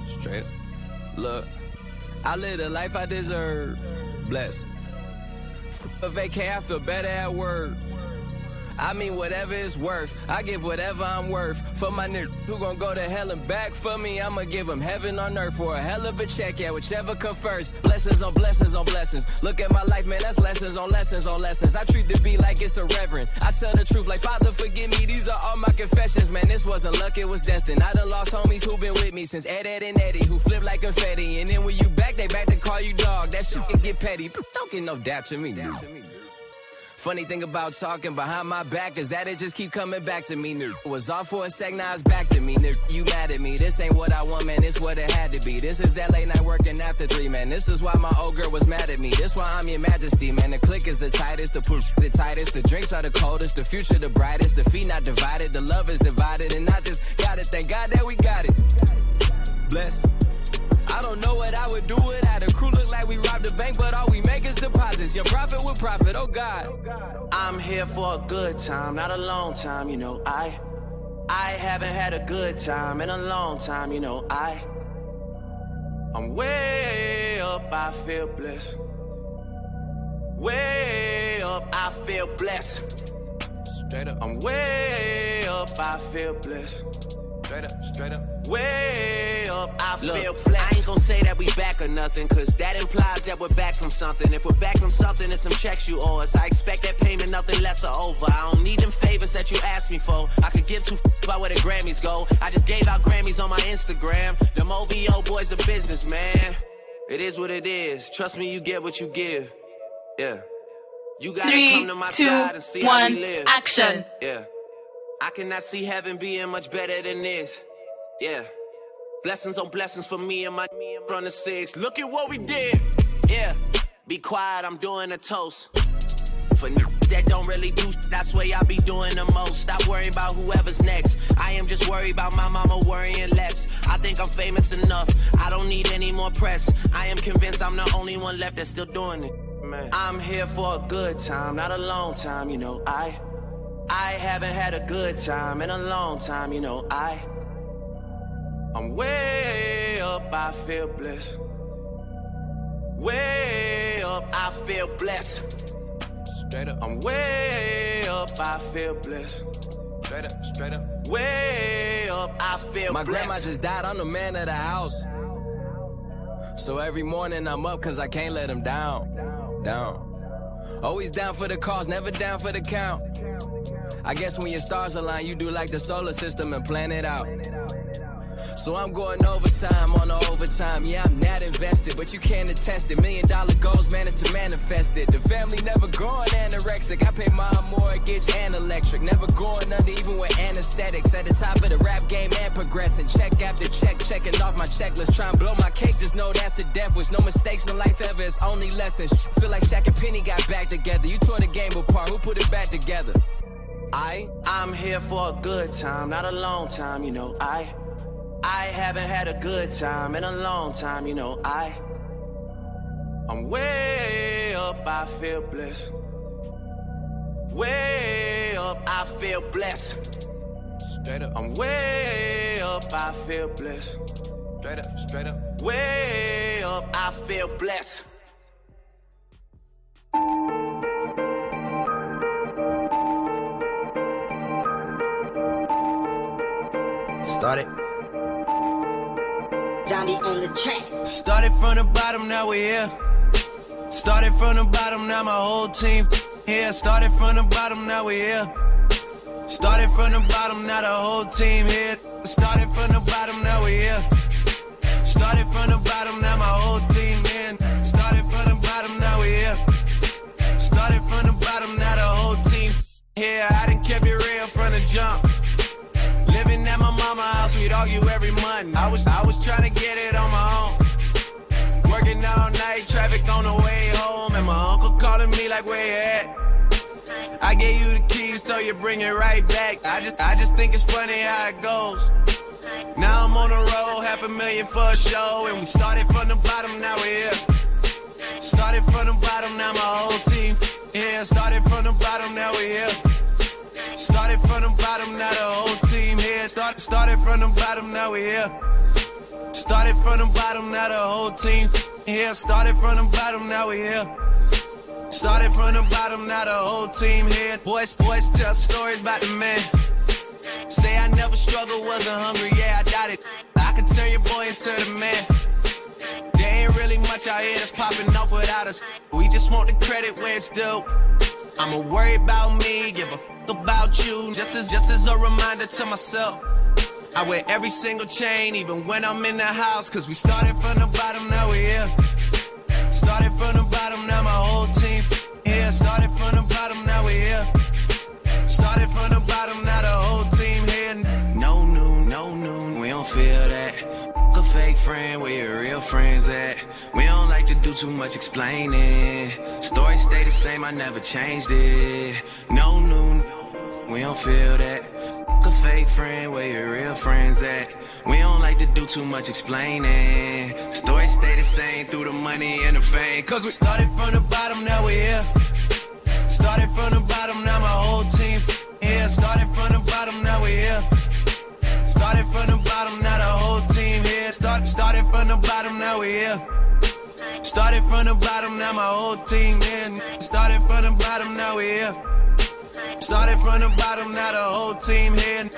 Straight up. Look, I live the life I deserve. Blessed. A vacay, I feel better at work. I mean whatever it's worth, I give whatever I'm worth. For my nigga who gon' go to hell and back for me, I'ma give him heaven on earth for a hell of a check, yeah, whichever come first. Blessings on blessings on blessings. Look at my life, man, that's lessons on lessons on lessons. I treat the beat like it's a reverend. I tell the truth like, Father, forgive me, these are all my confessions. Man, this wasn't luck, it was destined. I done lost homies who been with me since Ed and Eddie, who flip like confetti. And then when you back, they back to call you dog. That shit can get petty. Don't get no dap to me, dude. Funny thing about talking behind my back is that it just keep coming back to me. Was off for a sec, now it's back to me. You mad at me? This ain't what I want, man. This what it had to be. This is that late night working after 3, man. This is why my old girl was mad at me. This why I'm your majesty, man. The click is the tightest, the poop the tightest, the drinks are the coldest, the future the brightest, the feet not divided, the love is divided, and I just gotta thank God that we got it. Bless. I don't know what I would do without a crew. Look like we robbed a bank, but all we make is deposits. Your profit with profit, oh God. I'm here for a good time, not a long time, you know. I haven't had a good time in a long time, you know. I'm way up, I feel blessed. Way up, I feel blessed. Straight up. I'm way up, I feel blessed. Straight up, straight up. Way up, I feel blessed. I ain't gon' say that we back or nothing, cause that implies that we're back from something. If we're back from something, it's some checks you owe us. I expect that payment, nothing less or over. I don't need them favors that you asked me for. I could give two about where the Grammys go. I just gave out Grammys on my Instagram. Them OVO boys, the business, man. It is what it is. Trust me, you get what you give. Yeah. You gotta come to my side and see how we live. 3, 2, 1, action. Yeah. I cannot see heaven being much better than this. Yeah. Blessings on blessings for me and my from the 6. Look at what we did. Yeah. Be quiet, I'm doing a toast. For that don't really do shit, that's where I be doing the most. Stop worrying about whoever's next. I am just worried about my mama worrying less. I think I'm famous enough. I don't need any more press. I am convinced I'm the only one left that's still doing it. Man. I'm here for a good time, not a long time, you know. I haven't had a good time in a long time, you know. I'm way up, I feel blessed. Way up, I feel blessed. Straight up. I'm way up, I feel blessed. Straight up, straight up. Way up, I feel my blessed. My grandma just died, I'm the man of the house. So every morning I'm up cause I can't let him down. Always down for the cause, never down for the count. I guess when your stars align, you do like the solar system and plan it out. So I'm going overtime on the overtime. Yeah, I'm not invested, but you can't attest it. $1 million goals managed to manifest it. The family never going anorexic. I pay my mortgage and electric. Never going under even with anesthetics. At the top of the rap game and progressing. Check after check, checking off my checklist. Try and blow my cake, just know that's a death wish. No mistakes in life ever, it's only lessons. Feel like Shaq and Penny got back together. You tore the game apart, who put it back together? I'm here for a good time, not a long time, you know. I haven't had a good time in a long time, you know. I'm way up, I feel blessed. Way up, I feel blessed. Straight up. I'm way up, I feel blessed. Straight up, straight up. Way up, I feel blessed. Started. Zombie on the track. Started from the bottom, now we're here. Started from the bottom, now my whole team here. Started from the bottom, now we're here. Started from the bottom, now the whole team here. Started from the bottom, now we're here. Started from the bottom, now my whole team in. Started from the bottom, now we're here. Started from the bottom, now the whole team here. I done kept it real from the jump. Living at my mama's house, we'd argue every month. I was trying to get it on my own. Working all night, traffic on the way home, and my uncle calling me like, where you at? I gave you the keys, so you bring it right back. I just think it's funny how it goes. Now I'm on the road, $500,000 for a show, and we started from the bottom, now we're here. Started from the bottom, now my whole team here. Started from the bottom, now we're here. Started from the bottom, now the whole team here. Started from the bottom, now we're here. Started from the bottom, now the whole team here. Started from the bottom, now we here. Started from the bottom, now the whole team here. Boys tell stories about the man. Say I never struggled, wasn't hungry, yeah, I doubt it. I can turn your boy into the man. There ain't really much out here that's popping off without us. We just want the credit where it's due. I'ma worry about me, give a fuck about you. Just as a reminder to myself. I wear every single chain, even when I'm in the house. Cause we started from the bottom, now we here. Started from the bottom, now my whole team here. Started from the bottom, now we here. Started from the bottom, now the whole team here. No noon, we don't feel that. A fake friend, where your real friends at? We don't like to do too much explaining. Story stay the same, I never changed it. No noon, we don't feel that. A fake friend, where your real friends at? We don't like to do too much explaining. Story stay the same through the money and the fame. Cause we started from the bottom, now we here. Started from the bottom, now my whole team here. Started from the bottom, now we here. Started from the bottom, now the whole team here. Started from the bottom, now we here. Started from the bottom, now my whole team here. Started from the bottom, now we here. Started from the bottom, now the whole team here.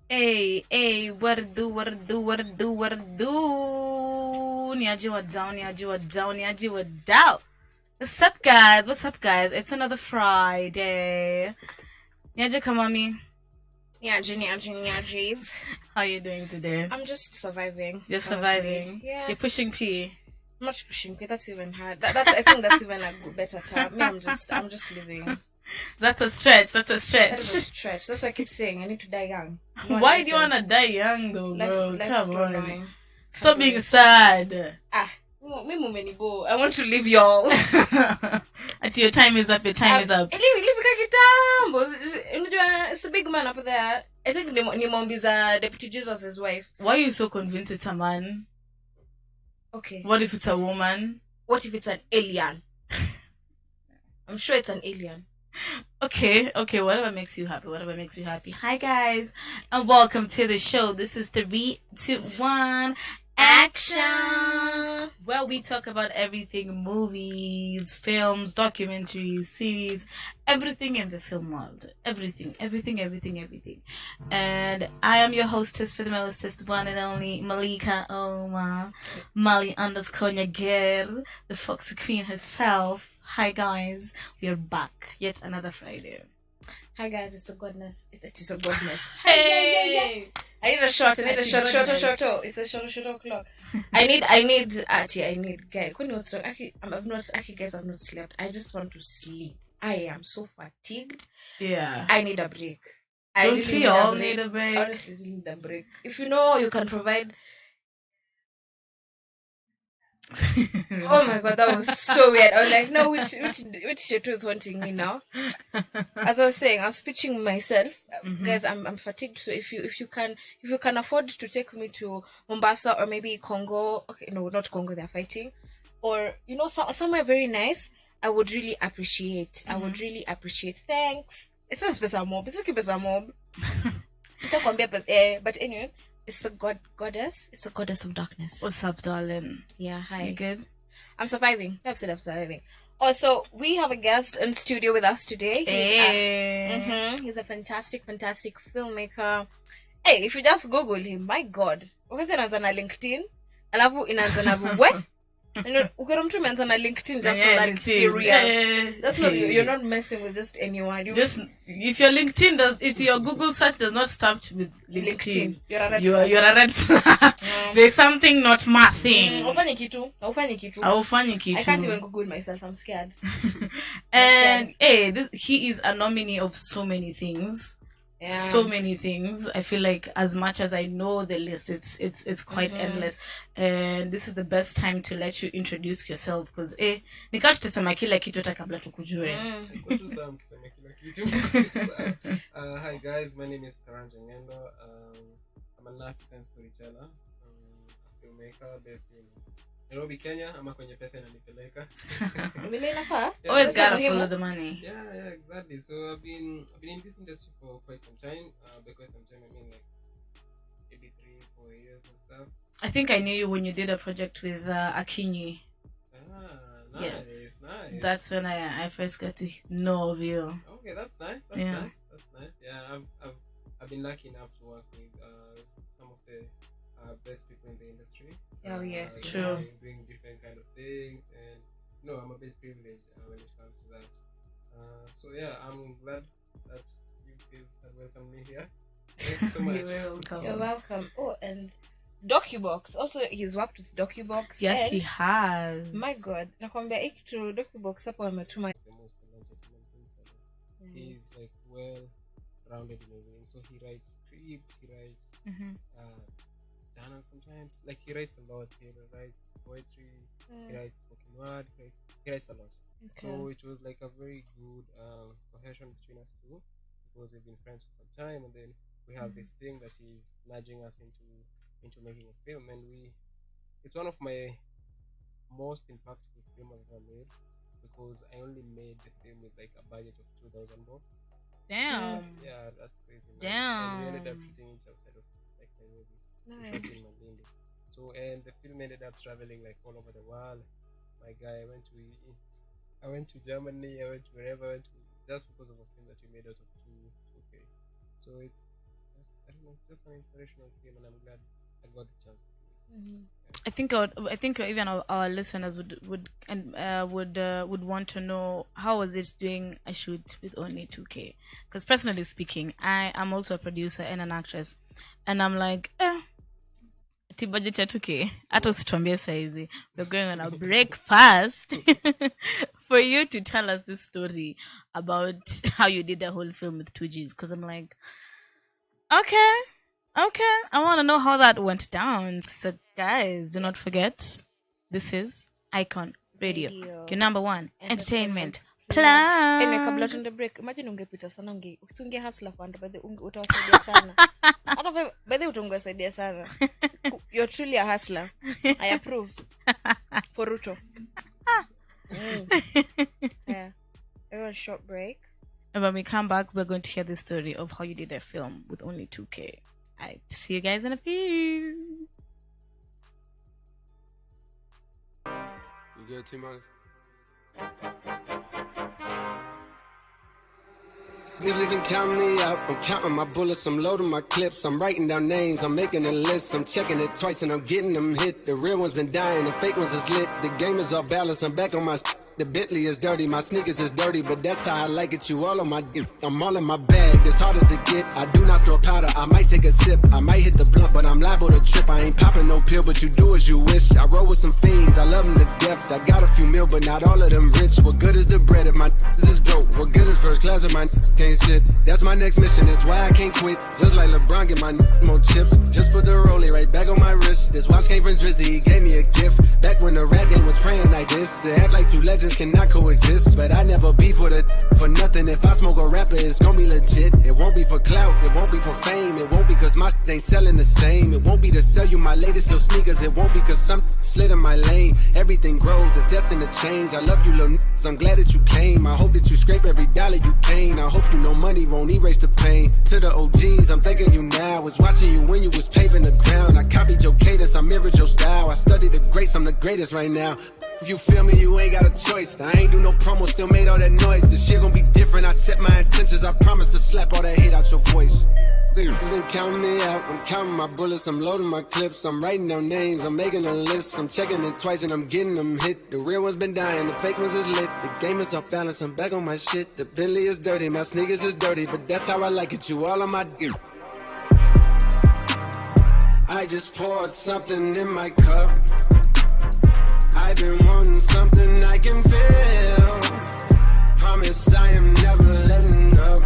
Hey, what it do? Niaji what down. What's up, guys? It's another Friday. Niaji Kamami. Niaji. How are you doing today? I'm just surviving. You're surviving? Honestly. Yeah. You're pushing P? I'm not pushing P. That's even hard. I think that's even a better term. Me, I'm just living. That's a stretch. That is a stretch. That's why I keep saying I need to die young. Why do you want to die young though, bro? Life's Come on. annoying. Stop being sad. I want to leave y'all. Until your time is up, is up. It's the big man up there. I think Nimombi is Deputy Jesus' wife. Why are you so convinced it's a man? Okay. What if it's a woman? What if it's an alien? I'm sure it's an alien. Okay, whatever makes you happy. Hi guys, and welcome to the show. This is 3, 2, 1 action, where we talk about everything: movies, films, documentaries, series, everything in the film world. Everything. And I am your hostess for the mostest, one and only Malika Mali_Nyager, the Foxy Queen herself. Hi guys, we are back yet another Friday. Hi guys, it's a godness. It is a godness. Hey! I need a shot. It's a short o'clock. I need guys. I've not slept. I just want to sleep. I am so fatigued. Yeah. I need a break. Don't we all need a break? Honestly, I need a break. If you know you can provide. Oh my god, that was so weird. I was like, no, which shit was wanting me now? As I was saying, I was pitching myself. Guys, I'm fatigued. So if you can afford to take me to Mombasa or maybe Congo, okay, no, not Congo, they're fighting, or somewhere very nice, I would really appreciate. Thanks. It's not Pesa Mob. It's okay, Pesa Mob. But anyway. It's the goddess. It's the goddess of darkness. What's up, darling? Yeah, hi. You good? I'm surviving. I've said I'm surviving. Also, we have a guest in studio with us today. He's a fantastic filmmaker. Hey, if you just Google him, my God. Ukianza na LinkedIn, alafu inaanza na ukera mtu umeanza na LinkedIn just so that it's serious. That's not you're not messing with just anyone. If your Google search does not start with LinkedIn, you're a red flag. There's something not mathing. Haufanyi kitu. I can't even Google myself. I'm scared. And he is a nominee of so many things. so many things. I feel like as much as I know the list, it's quite endless, and this is the best time to let you introduce yourself because nikati tusema kila kitu hata kabla tukujue. Hi guys, my name is Karanja. I'm an African storyteller, a filmmaker based in Nairobi, Kenya. Ama kwenye pesa inanipeleka. Vile inafaa. Always gotta follow the money. Yeah, exactly. So I've been in this industry for quite some time. By quite some time I mean like maybe 3-4 years and stuff. I think I knew you when you did a project with Akinyi. Nice, yes, nice. That's when I first got to know of you. Okay, that's nice. That's nice. Yeah, I've been lucky enough to work with some of the best people in the industry. Oh yes, true. Doing different kind of things, and I'm a bit privileged when it comes to that. So yeah, I'm glad that you guys have welcomed me here. Thank you so much. You're welcome. Oh, and Docubox. Also, he's worked with Docubox. Yes, he has. My God, nakwambia to Docubox hapo ametuma. The most talented human being. He's like well rounded in everything. So he writes scripts, he writes sometimes like he writes a lot. He writes poetry, he writes spoken word, he writes a lot. Okay. So it was like a very good cohesion between us two because we've been friends for some time, and then we have this thing that is nudging us into making a film, and it's one of my most impactful film I've ever made because I only made the film with like a budget of 2,000 baht. Damn. Yeah, that's crazy. Damn. And we ended up shooting it outside of like Nairobi. Nice. So and the film ended up traveling like all over the world. My guy, I went to Germany, I went to wherever, just because of a film that we made out of 2K. So it's just it's just an inspirational film, and I'm glad I got the chance to do it. I think even our listeners would want to know how was it doing a shoot with only 2K, because personally speaking, I am also a producer and an actress, and I'm like budget ya 2K hata usituambie saizi, we're going on a break fast for you to tell us this story about how you did the whole film with 2Gs, because I'm like okay, I want to know how that went down. So guys, do not forget, this is Icon Radio. Your number one entertainment plan. Anyway, kabla tuende break, imagine ungepita sana unge hustler fund, by the utawasaidia sana. Hata by the utawasaidia sana. You're truly a hustler. I approve. For Ruto. Yeah. A short break. And when we come back, we're going to hear the story of how you did a film with only 2K. Alright, see you guys in a few. You good, T-Minus? Music can count me out. I'm counting my bullets, I'm loading my clips, I'm writing down names, I'm making a list, I'm checking it twice and I'm getting them hit. The real ones been dying, the fake ones is lit. The game is off balance, I'm back on my The Bentley is dirty, my sneakers is dirty, but that's how I like it. You all on my dick, I'm all in my bag, as hard as it get. I do not store powder, I might take a sip, I might hit the blunt, but I'm liable to trip. I ain't popping no pill, but you do as you wish. I roll with some fiends, I love them to death. I got a few mil, but not all of them rich. What good is the bread if my is broke? What good is first class if my can't shit? That's my next mission, that's why I can't quit. Just like LeBron, get my more chips. Just put the rollie right back on my wrist. This watch came from Drizzy, he gave me a gift. Back when the rap game was praying like this. To act like two legends cannot coexist. But I never be for nothing. If I smoke a rapper, it's gonna be legit. It won't be for clout, it won't be for fame. It won't be cause my shit ain't selling the same. It won't be to sell you my latest little sneakers. It won't be cause something slid in my lane. Everything grows, it's destined to change. I love you little niggas, I'm glad that you came. I hope that you scrape every dollar you gain. I hope you know money won't erase the pain. To the OGs, I'm thanking you now. Was watching you when you was paving the ground. I copied your cadence, I mirrored your style. I studied the greats, I'm the greatest right now. If you feel me, you ain't got a choice. I ain't do no promo, still made all that noise. This shit gon' be different, I set my intentions. I promise to slap all that hate out your voice. You been counting me out, I'm counting my bullets, I'm loading my clips, I'm writing down names, I'm making a list, I'm checking it twice and I'm getting them hit. The real ones been dying, the fake ones is lit. The game is off balance, I'm back on my shit. The Bentley is dirty, my sneakers is dirty, but that's how I like it, you all on my dick. I just poured something in my cup. I've been wanting something I can feel. Promise I am never letting up.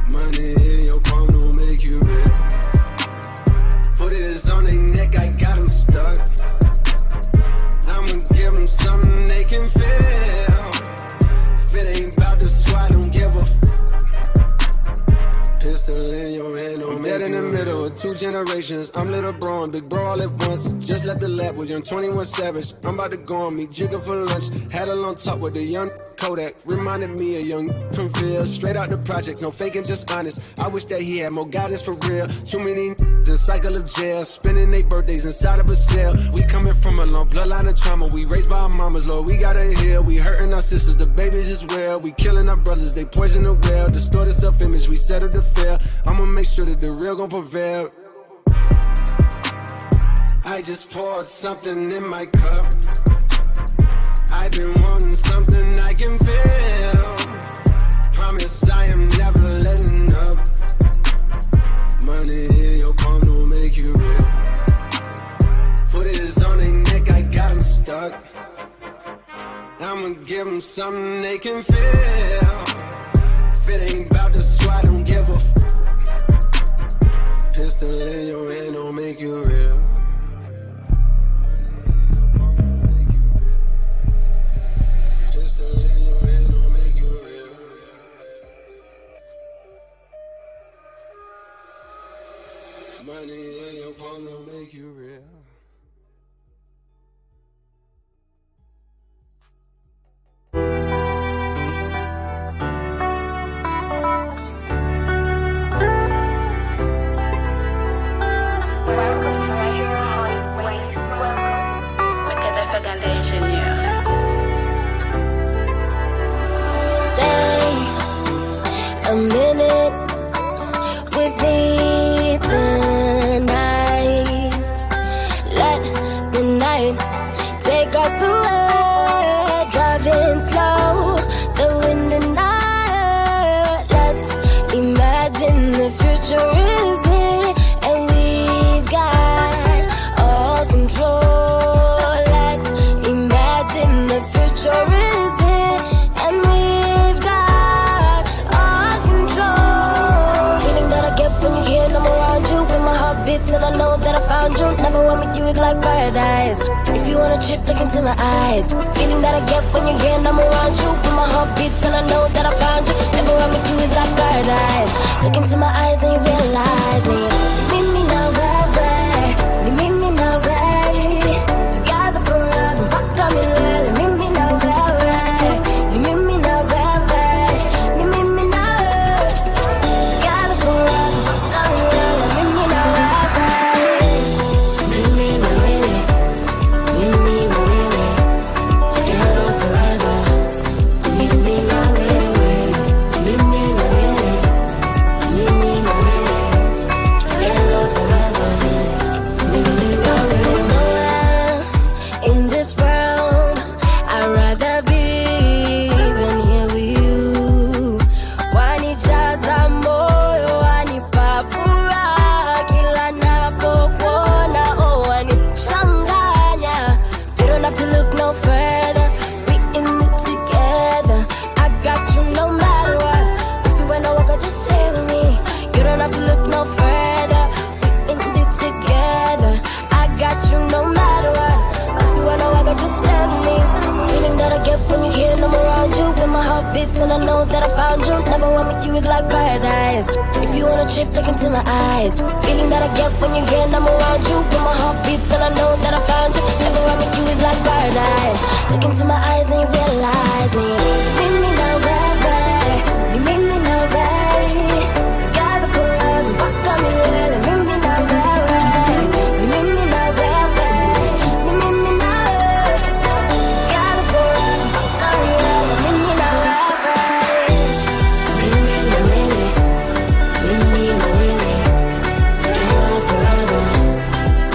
Money Pistol in your hand, I'm dead in the middle of 2 generations. I'm little bro and big bro all at once. Just left the lab with young 21 Savage. I'm about to go on meet Jigga for lunch. Had a long talk with the young Kodak. Reminded me of young from Phil. Straight out the project, no faking, just honest. I wish that he had more guidance for real. Too many in cycle of jail. Spending their birthdays inside of a cell. We coming from a long bloodline of trauma. We raised by our mamas, Lord, we gotta heal. We hurting our sisters, the babies as well. We killing our brothers, they poison the well. Distorted self-image, we settle to fail. I'ma make sure that the real gon' prevail. I just poured something in my cup. I've been wanting something I can feel. Promise I am never letting up. Money in your palm don't make you real. Put it on their neck, I got them stuck. I'ma give them something they can feel. If it ain't about the swat, don't give a f. Pistol in your hand don't make you real. Pistol in your hand don't make you real. Money in your palm don't make you real. A minute with me tonight. Let the night take us away. Driving slow, the wind and night. Let's imagine the future is here, and we've got all control. Let's imagine the future is here, and we've got when you hear I'm around you, when my heart beats and I know that I found you. Never one with you is like paradise. If you want a trip, look into my eyes. Feeling that I get when you hear I'm around you, when my heart beats and I know that I found you. Never one with you is like paradise. Look into my eyes and you realize me. You meet me now, baby. You meet me now, baby. Together forever, fuck on me, love. You meet me now, baby. You meet me now, baby. You meet me now. Together forever, fuck on me, love. You meet me now, baby. Meet me now, really. Meet me now, really. Together forever. Meet me now, really. Meet me now, really. Meet me now, really. Together forever. Meet me now, really. There's nowhere in this world I'd rather be than here with you. Wanijaza moyo, wanipa furaha kila napokuona, oh wanichanganya. You don't have to look no further, we in this together. I got you no matter what. So when I walk, just stay with me. You don't have to look no further, we in this together. I got you no matter what. So when I walk, just stay with me. Feeling that I get when you hear I'm around you, when my heart beats and I know that I found you. Never one with you is like paradise. If you want a trip, look into my eyes. Feeling that I get when you hear I'm around you, when my heart beats and I know that I found you. Never one with you is like paradise. Look into my eyes and you realize me. You meet me now, baby. You meet me now, baby. Together forever, fuck on me, love. You meet me now, baby. You meet me now, baby. You meet me now. Together forever, fuck on me, love. You meet me now, baby. Meet me now, really. Meet me now, really. Together forever.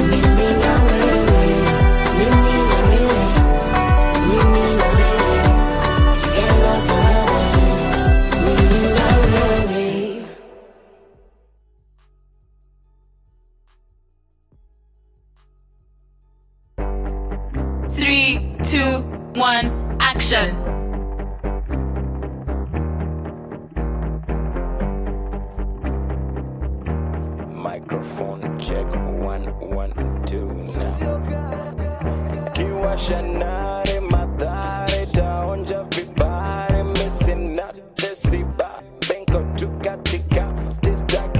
Meet me now, really. Meet me now, really. Meet me now, really. Together forever. Meet me now, really. 3, 2, 1, action. Microphone check 1 1 2 Kiwasha nare madhare taonja vibare missing not desiba benko tukatika this dark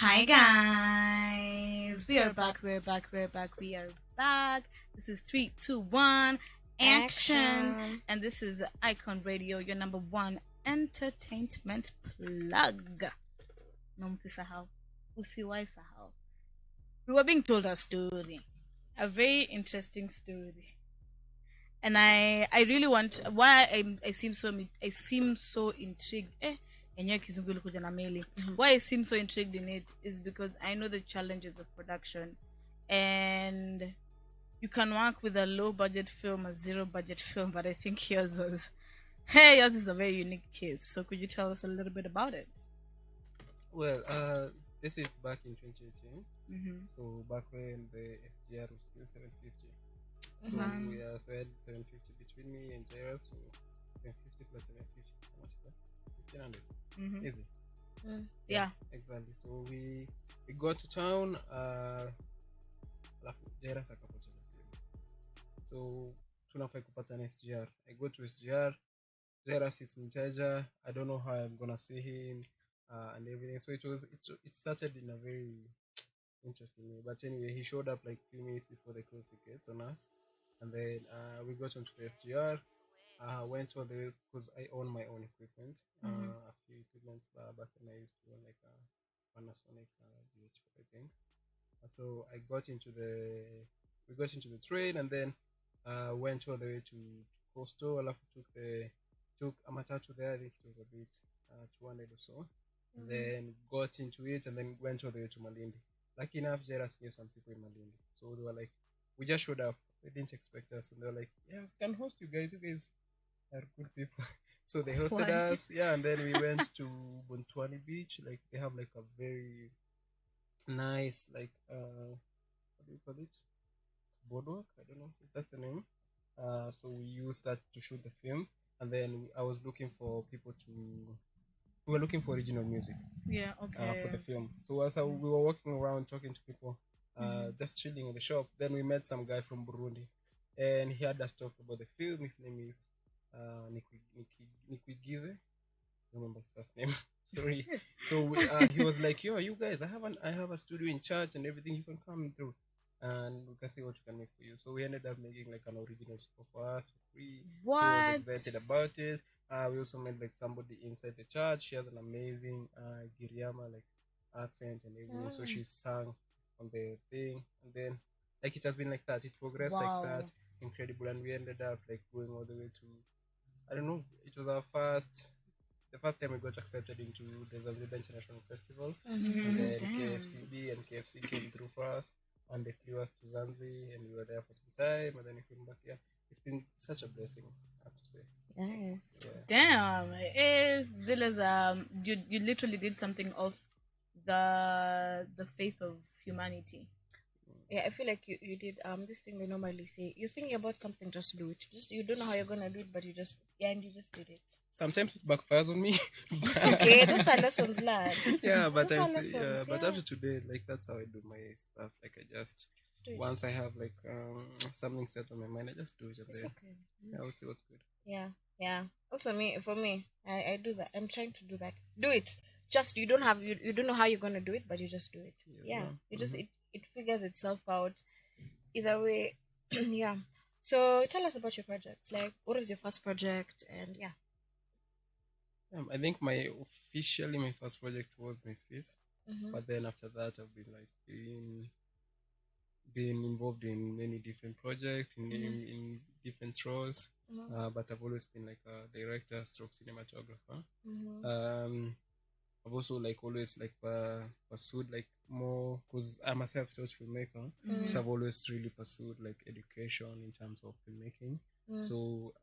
Hi guys, we are back. This is 3, 2, 1, action. And this is Icon Radio, your number one entertainment plug. No, Sahau. Sahau. We were being told a story, a very interesting story, and I really want why I seem so intrigued. Why I seem so intrigued in it is because I know the challenges of production, and you can work with a low budget film, a zero budget film, but I think yours is a very unique case. So could you tell us a little bit about it? Well, this is back in 2018. So back when the SGR was still 750. So yeah, so I had 750 between me and JR. So 750 plus 750. How much is that? 1500. Easy. Yeah. Exactly. So we got to town. Alafu JR akapoteza simu. So tunafai kupata na SGR. I go to SGR. JR is mteja. I don't know how I'm gonna see him. And everything. So it started in a very interesting way. But anyway, he showed up like 2 minutes before they closed the gates on us, and then we got onto the SGR. Went all the way because I own my own equipment. A few equipments back then I used to own like a Panasonic GH4, I think. So we got into the train, and then went all the way to Coastal. I took a matatu there. I think it was a bit 200 or so. Then got into it, and then went all the way to Malindi. Lucky enough, Jairus knew some people in Malindi. So they were like, we just showed up. They didn't expect us. And they were like, yeah, we can host you guys. You guys are good people. So they hosted us. Yeah, and then we went to Buntwani Beach. Like, they have like a very nice, like, what do you call it? Boardwalk? I don't know if that's the name. So we used that to shoot the film. And then I was looking for people we were looking for original music. Yeah, okay. For the film. So as we were walking around talking to people, just chilling in the shop, then we met some guy from Burundi, and he had us talk about the film. His name is Nikwigize. I don't remember his first name. Sorry. So he was like, "Yo, you guys, I have a studio in church and everything. You can come through, and we can see what we can make for you." So we ended up making like an original score for us for free. What? He was excited about it. We also met like somebody inside the church. She has an amazing Giriama like accent and everything. So she sang on the thing, and then like it has been like that. It progressed like that, incredible, and we ended up like going all the way to, I don't know. It was the first time we got accepted into the Zanzibar International Festival, and then KFC came through for us, and they flew us to Zanzibar, and we were there for some time, and then we came back here. It's been such a blessing, I have to say. Nice. Yeah. Damn. Zilla's you literally did something of the faith of humanity. Yeah, I feel like you did this thing they normally say. You're thinking about something, just do it. Just you don't know how you're gonna do it, but you just and you just did it. Sometimes it backfires on me. It's okay. Those are lessons learned. Yeah, but Those but up to today, like that's how I do my stuff. Like I just do it. once I have like something set on my mind, I just do it. And It's then, okay. yeah, I would say what's good. Yeah. Also, for me, I do that. I'm trying to do that. Do it. Just you don't know how you're gonna do it, but you just do it. Yeah. You just it figures itself out. Either way, yeah. So tell us about your projects. Like, what was your first project? And yeah. I think my first project was Misfit, but then after that I've been like being involved in many different projects in different roles, but I've always been like a director stroke cinematographer. I've also like always like pursued like more because I'm a self-taught filmmaker, so I've always really pursued like education in terms of filmmaking. So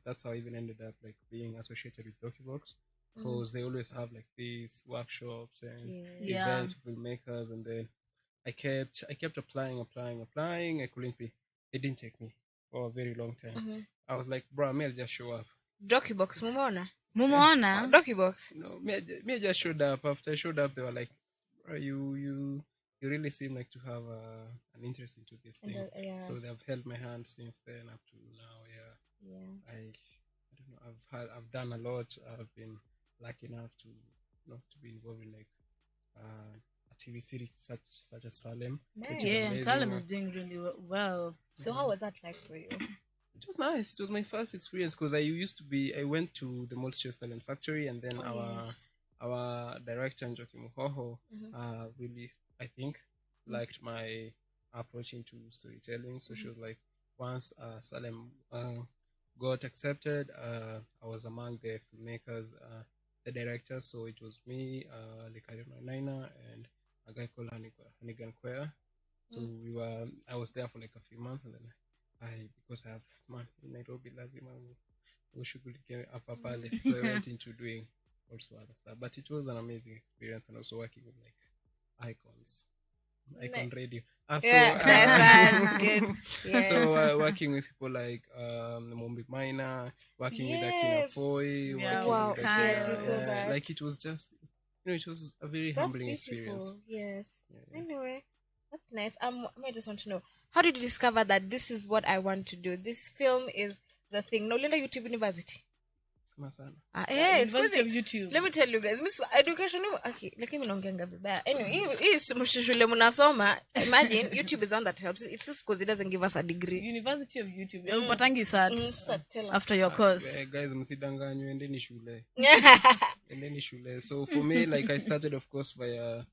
that's how I even ended up like being associated with DocuBox, because they always have like these workshops and events for filmmakers, and then I kept applying. I couldn't be. It didn't take me for a very long time. I was like, bro, I'll just show up. DocuBox, Mumona. DocuBox. No, me just showed up. After I showed up, they were like, bro, you really seem like to have an interest into this thing. So they've held my hand since then up to now. Yeah. I don't know. I've done a lot. I've been lucky enough to be involved in like a TV city such as Salem. So Nice. it was Yeah, and amazing. Salem is doing really well. So how was that like for you? It was nice. It was my first experience because I went to the Multichurch Talent Factory, and then Yes. our director Njoki Muhoho Mm-hmm. really, I think, liked my approach into storytelling. So she was like, once Salem got accepted, I was among the filmmakers, the directors. So it was me, Likari Naina, and a guy called Hanigan Kwea. So I was there for like a few months, and then because I have man in Nairobi, lazima ushughulike hapa pale. So I went into doing also other stuff, but it was an amazing experience, and also working with like icon radio. That's good. Yeah. So working with people like Mombi Minor, working with Akina Yes. Foy, Yeah, working Wow. with Yes, you saw that. like it was just, it was a very That's humbling beautiful. experience. Yes. Yeah. Anyway, that's nice. I just want to know, how did you discover that this is what I want to do? This film is the thing. No, Lila YouTube University. Sana sana. University of YouTube. Let me tell you guys, Miss Education, okay, lakini mnaongeanga vibaya. Anyway, hii shule mnasoma, imagine YouTube is one that helps. It's just because it doesn't give us a degree. University of YouTube. Upatangi sat So tell us. after your course. Guys, msidanganywe, endeni shule. Endeni shule. So for me, like I started, of course, by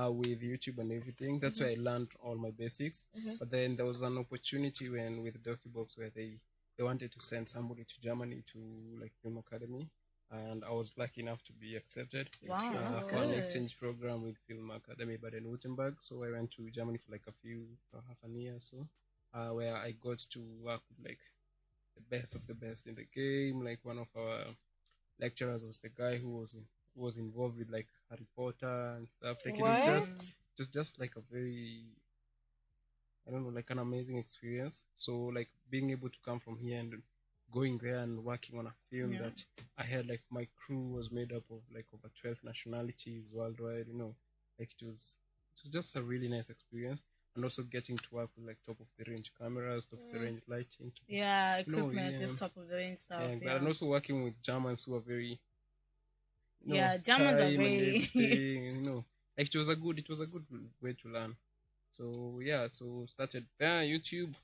with YouTube and everything. That's where I learned all my basics. But then there was an opportunity with DocuBox where they wanted to send somebody to Germany to like film academy, and I was lucky enough to be accepted Wow, that's for an good. exchange program with Film Academy Baden-Württemberg. So I went to Germany for like half an year or so, where I got to work with like the best of the best in the game. Like one of our lecturers was the guy who was involved with like Harry Potter and stuff. Like What? it was just like a very, I don't know, like an amazing experience. So like being able to come from here and going there and working on a film that I had, like my crew was made up of like over 12 nationalities worldwide, like it was just a really nice experience. And also getting to work with like top of the range cameras, top of the range lighting. Yeah, equipment, just top of the range stuff. And also working with Germans who are very, Germans are time and very everything, like it was a good way to learn. So so started there, YouTube,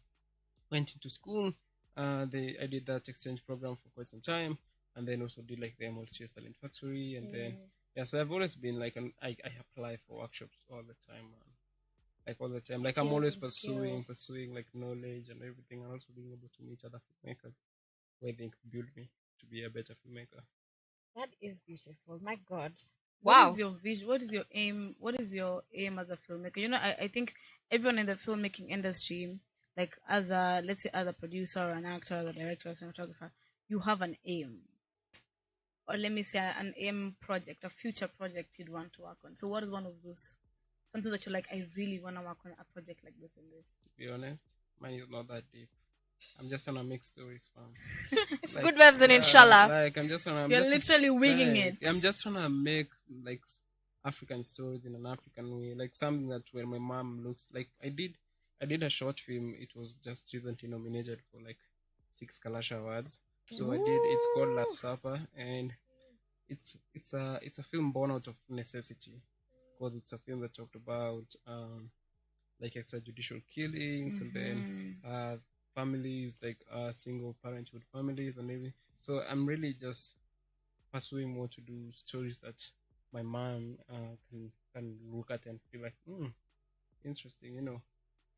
went into school. I did that exchange program for quite some time, and then also did like the Multichurch Talent Factory, and then so I've always been like I apply for workshops all the time, man. Like all the time, like I'm always pursuing like knowledge and everything, and also being able to meet other filmmakers who I think build me to be a better filmmaker. That is beautiful. My God. What Wow. is your vision? What is your aim? What is your aim as a filmmaker? I think everyone in the filmmaking industry, like as a, let's say, as a producer or an actor or a director or cinematographer, you have an aim. Or let me say an aim project, a future project you'd want to work on. So what is one of those, something that you're like, I really want to work on a project like this and this? To be honest, mine is not that deep. I'm just gonna make stories, fam. It's good vibes and inshallah. Like I'm just gonna. You're literally winging it. I'm just trying to make like African stories in an African way, like something that where my mom looks like. I did a short film. It was just recently nominated for like 6 Kalasha awards. So it's called Last Supper, and it's a film born out of necessity, because it's a film that talked about like extrajudicial killings, and then families, like single parenthood families and everything. So I'm really just pursuing more to do stories that my mom can look at and feel like interesting,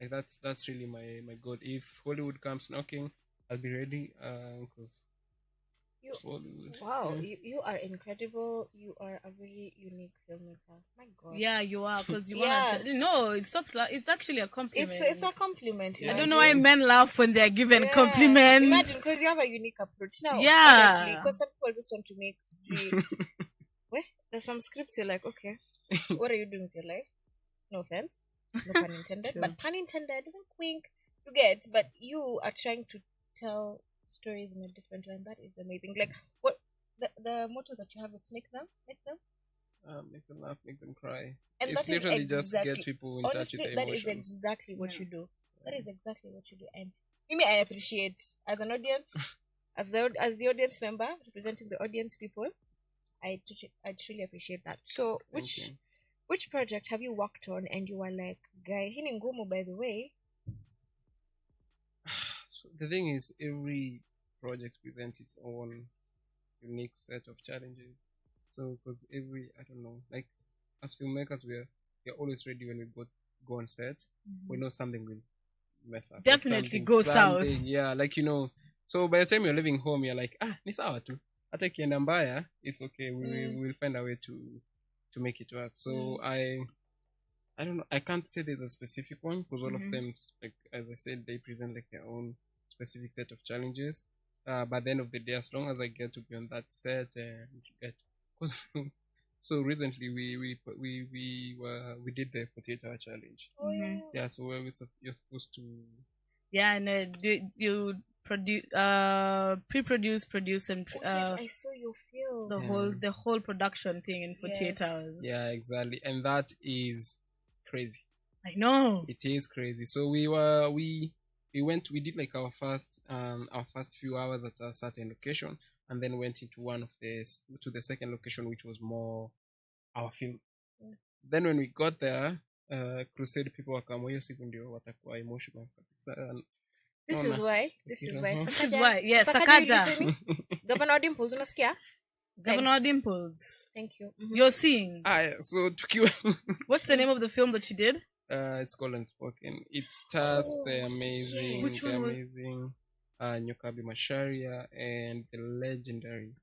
like that's really my goal. If Hollywood comes knocking, I'll be ready, because Hollywood. Wow, you are incredible. You are a very unique filmmaker. My God. Yeah, you are, because you want to. No, it's actually a compliment. It's a compliment. I don't know why men laugh when they're given compliments. Imagine, because you have a unique approach. Now, Yeah. honestly, because some people just want to make Wait, there's some scripts you're like, okay, what are you doing with your life? No offense, no pun intended, but pun intended. Wink, wink. You get, but you are trying to tell stories in a different way, and that is amazing. Like, what the motto that you have, it's make them make them laugh, make them cry. And it's that is literally just exactly, get people in honestly, touch with their that emotions. is exactly what you do. That is exactly what you do. And Mimi, I appreciate, as an audience, as the audience member representing the audience people, I truly appreciate that. So, which Which project have you worked on and you were like, guy, hii ni ngumu by the way? So the thing is, every project presents its own unique set of challenges. So, because I don't know, like as filmmakers, we're always ready when we go on set. We know something will mess up. Definitely go south. Yeah, like So by the time you're leaving home, you're like, ni sawa tu. Hata ikienda mbaya, it's okay. We'll find a way to make it work. So I don't know. I can't say there's a specific one because all of them, like as I said, they present like their own specific set of challenges. By the end of the day, as long as I get to be on that set and get, cause so recently we did the 48-hour challenge. Yeah, so you're supposed to. Yeah, and you produce, pre-produce, produce, and Yes, I saw your film. the whole production thing in 48 hours. Yeah, exactly, and that is crazy. I know it is crazy. So we did like our first few hours at a certain location, and then went into to the second location, which was more our film. Then when we got there, Crusade people wakaamua hiyo siku ndio watakuwa emotional kabisa. This is why. Yes, Sakaja. Governor Dimples, unasikia? Governor Dimples. Thank you. You're seeing. So tukiwa. What's the name of the film that you did? It's called Unspoken. It stars the amazing Nyokabi Masharia and the legendary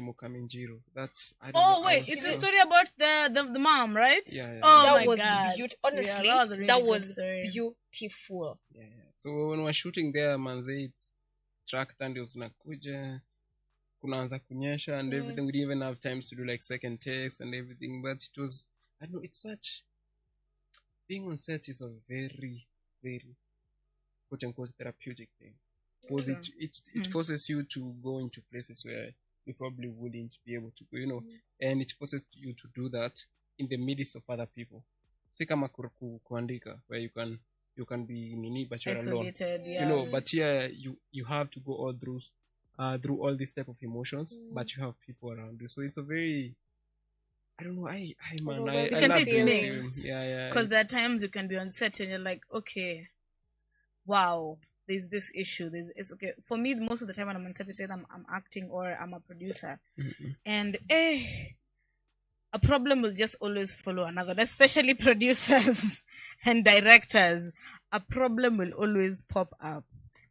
Mukaminjiro. That's it's a story about the mom, right? Yeah. Oh that my was God. beautiful. Honestly, that was story. Beautiful. Yeah. So when we're shooting there, manze, it's tractor ndio zinakuja, kunaanza kunyesha and everything. We didn't even have time to do like second takes and everything. But it was, I know, it's such. Being on set is a very, very quote-unquote therapeutic thing. Because it forces you to go into places where you probably wouldn't be able to go, and it forces you to do that in the midst of other people. Si kama kuandika, where you can be nini, but you're isolated, alone. But here you have to go all through all these type of emotions, but you have people around you. So it's a very, I don't know. I can say it's mixed. Film. Yeah. Because there are times you can be on set and you're like, okay, wow, there's this issue. It's okay. For me, most of the time when I'm on set, it's either I'm acting or I'm a producer, and a problem will just always follow another. Especially producers and directors, a problem will always pop up,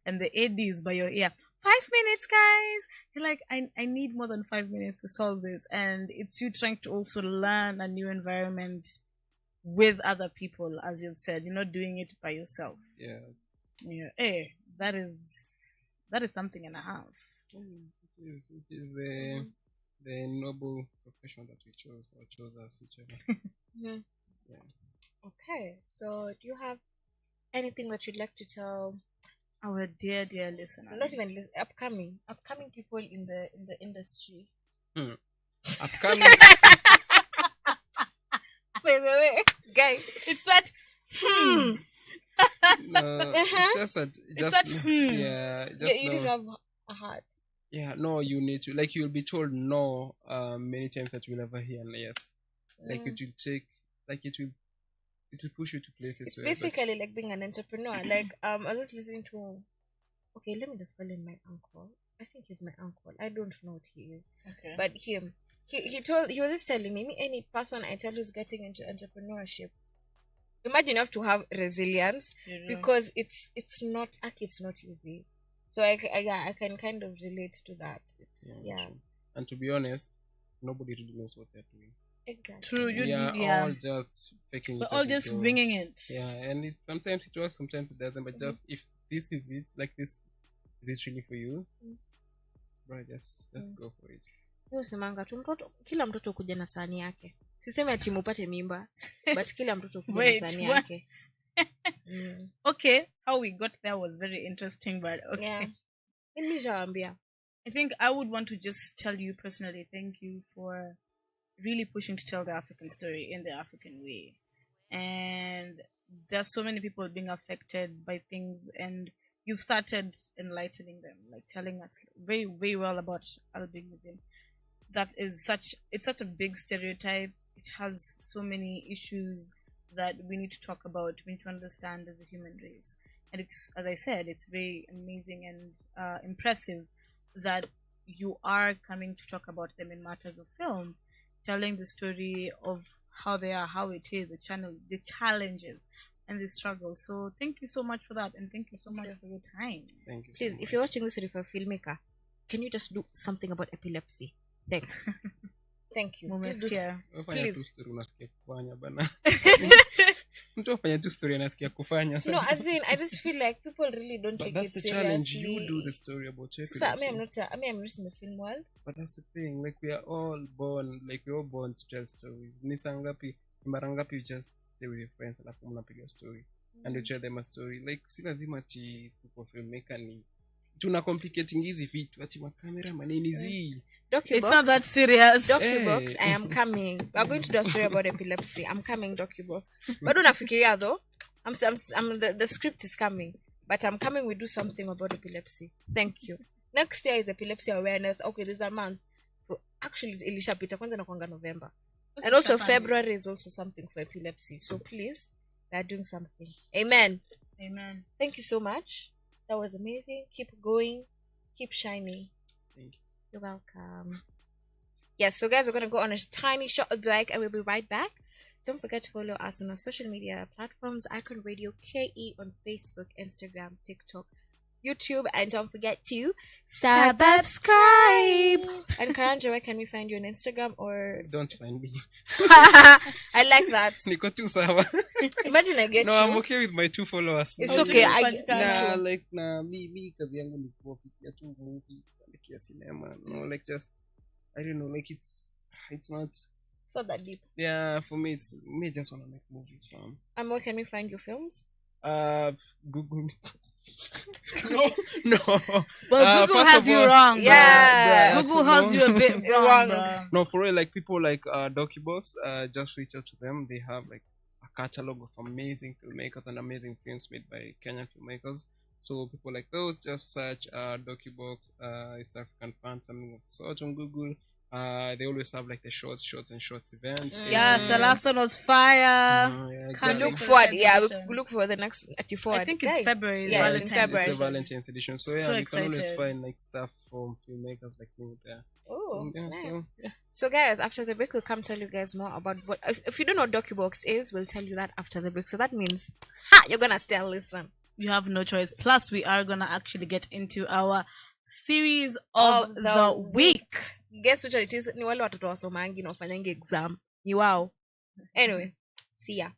and the AD is by your ear. 5 minutes, guys. You're like, I need more than 5 minutes to solve this. And it's you trying to also learn a new environment with other people, as you've said. You're not doing it by yourself. Yeah. Hey, that is something and a half. It is the noble profession that we chose, or chose us, whichever. Yeah. Okay. So do you have anything that you'd like to tell our dear listeners? Not even upcoming people in the industry. Upcoming. Wait, guys, it's that. No, it's just yeah. You need to have a heart. Yeah, no, you need to, like, you'll be told no many times that you'll ever hear yes. Like it will take, like it will push you to places. It's basically like being an entrepreneur. Like I was just listening to, okay, let me just call him my uncle. I think he's my uncle. I don't know what he is. Okay. But he was just telling me any person I tell who's getting into entrepreneurship, imagine you have to have resilience because it's not easy. So I can kind of relate to that. Yeah. And to be honest, nobody really knows what they're doing. Exactly. True. We are all just faking it. We're all just bringing it. Yeah, and sometimes it works, sometimes it doesn't. But just if this is it, like this, is this really for you? Right, just go for it. Usemanga tu kila mtoto kuja na sahani yake. Sisemi ati mupate mimba, but kila mtoto kuja na sahani yake. Okay, how we got there was very interesting, but okay. Yeah. I think I would want to just tell you personally, thank you for really pushing to tell the African story in the African way. And there's so many people being affected by things, and you've started enlightening them, like telling us very, very well about albinism. That is such a big stereotype. it has so many issues that we need to talk about, we need to understand as a human race. And it's, as I said, it's very amazing and impressive that you are coming to talk about them in matters of film, telling the story of how they are, how it is, the challenges and the struggle. So thank you so much for that, and thank you so much for your time. Thank you. Please, if you're watching this for a filmmaker, can you just do something about epilepsy? Thanks. Thank you. Moments Just do here. please. Mtu afanya tu story anasikia kufanya. No, as in, I just feel like people really don't But take that's it the seriously. challenge. You do the story about your So, I'm not in the film world. But that's the thing. Like we're all born to tell stories. Mara ngapi you just stay with your friends alafu mnapiga story and you tell them a story. Like si lazima ati kuko filmmaker ni tuna complicating hizi vitu ati makamera manini zi. It's not that serious. Docubox, I am coming. We're going to do a story about epilepsy. I'm coming, Docubox. But don't nafikiria though. The script is coming, but I'm coming. We do something about epilepsy. Thank you. Next year is epilepsy awareness. Okay, there's a month. Actually, ilishapita kwanza nakuanga November. And also February is also something for epilepsy. So please, we are doing something. Amen. Amen. Thank you so much. That was amazing. Keep going. Keep shining. Thank you. You're welcome. Yes, so guys, we're going to go on a tiny short break and we'll be right back. Don't forget to follow us on our social media platforms, Icon Radio KE on Facebook, Instagram, TikTok, YouTube, and don't forget to subscribe. And Karanja, where can we find you on Instagram or Don't find me. I like that. Niko tu sawa. Imagine I get No, you. I'm okay with my 2 followers. It's okay. Me kazi yangu ni kuwapikia tu movie, kuandikia cinema. No, like just I don't know, like it's not so that deep. Yeah, for me it's me just want to make movies from. Where can we find your films? Google me. No. Well, Google has you wrong. Yeah. Google has you a bit wrong. No, for real, like people like Docubox, just reach out to them. They have like a catalog of amazing filmmakers and amazing films made by Kenyan filmmakers. So people like those just search Docubox, East African Fan, something of sort on Google. They always have like the shorts event. Yes, the last one was fire. Yeah, We exactly. look forward. Yeah, we look for the next forward. I think it's February. Yeah, Valentine's. it's in February. It's the Valentine's edition. So yeah, So you can always excited. find like stuff from filmmakers like me there. Oh, Yeah, nice. so yeah. So guys, after the break, we'll come tell you guys more about what. If you don't know what Docubox is, we'll tell you that after the break. So that means, you're gonna stay and listen. You have no choice. Plus, we are gonna actually get into our series of the week. Guess which one it is? Ni wale watoto wa Mwangi na wafanyangi exam. Ni wao. Anyway, see ya.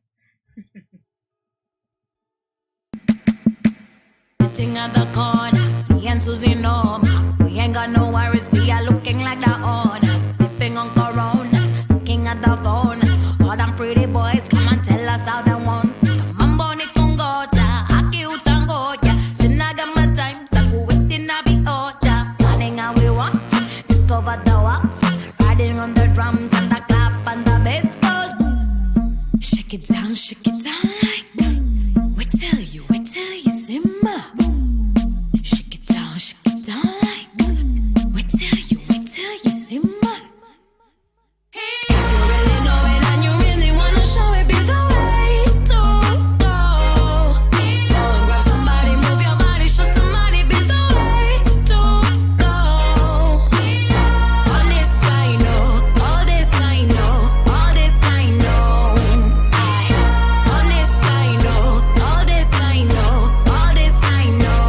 Sitting at the corner, me and Susie know we ain't got no worries. We are looking like the owners, sipping on Coronas, looking at the phone. All them pretty boys come and tell us how they want. Mambo ni kungoja, aki utangoja. Sinaga my time, saku waiting na be oja. Planning how we want, discover the walks, riding on the drums and the clap and the bass goes. Shake it down like that. We tell you, simmer. Shake it down like that. We tell you, simmer. If you really know it and you really wanna show it, be the way to go. Go and grab somebody, move your body, show somebody, be the way to go. All this I know, all this I know, all this I know. All this I know, all this I know, all this I know.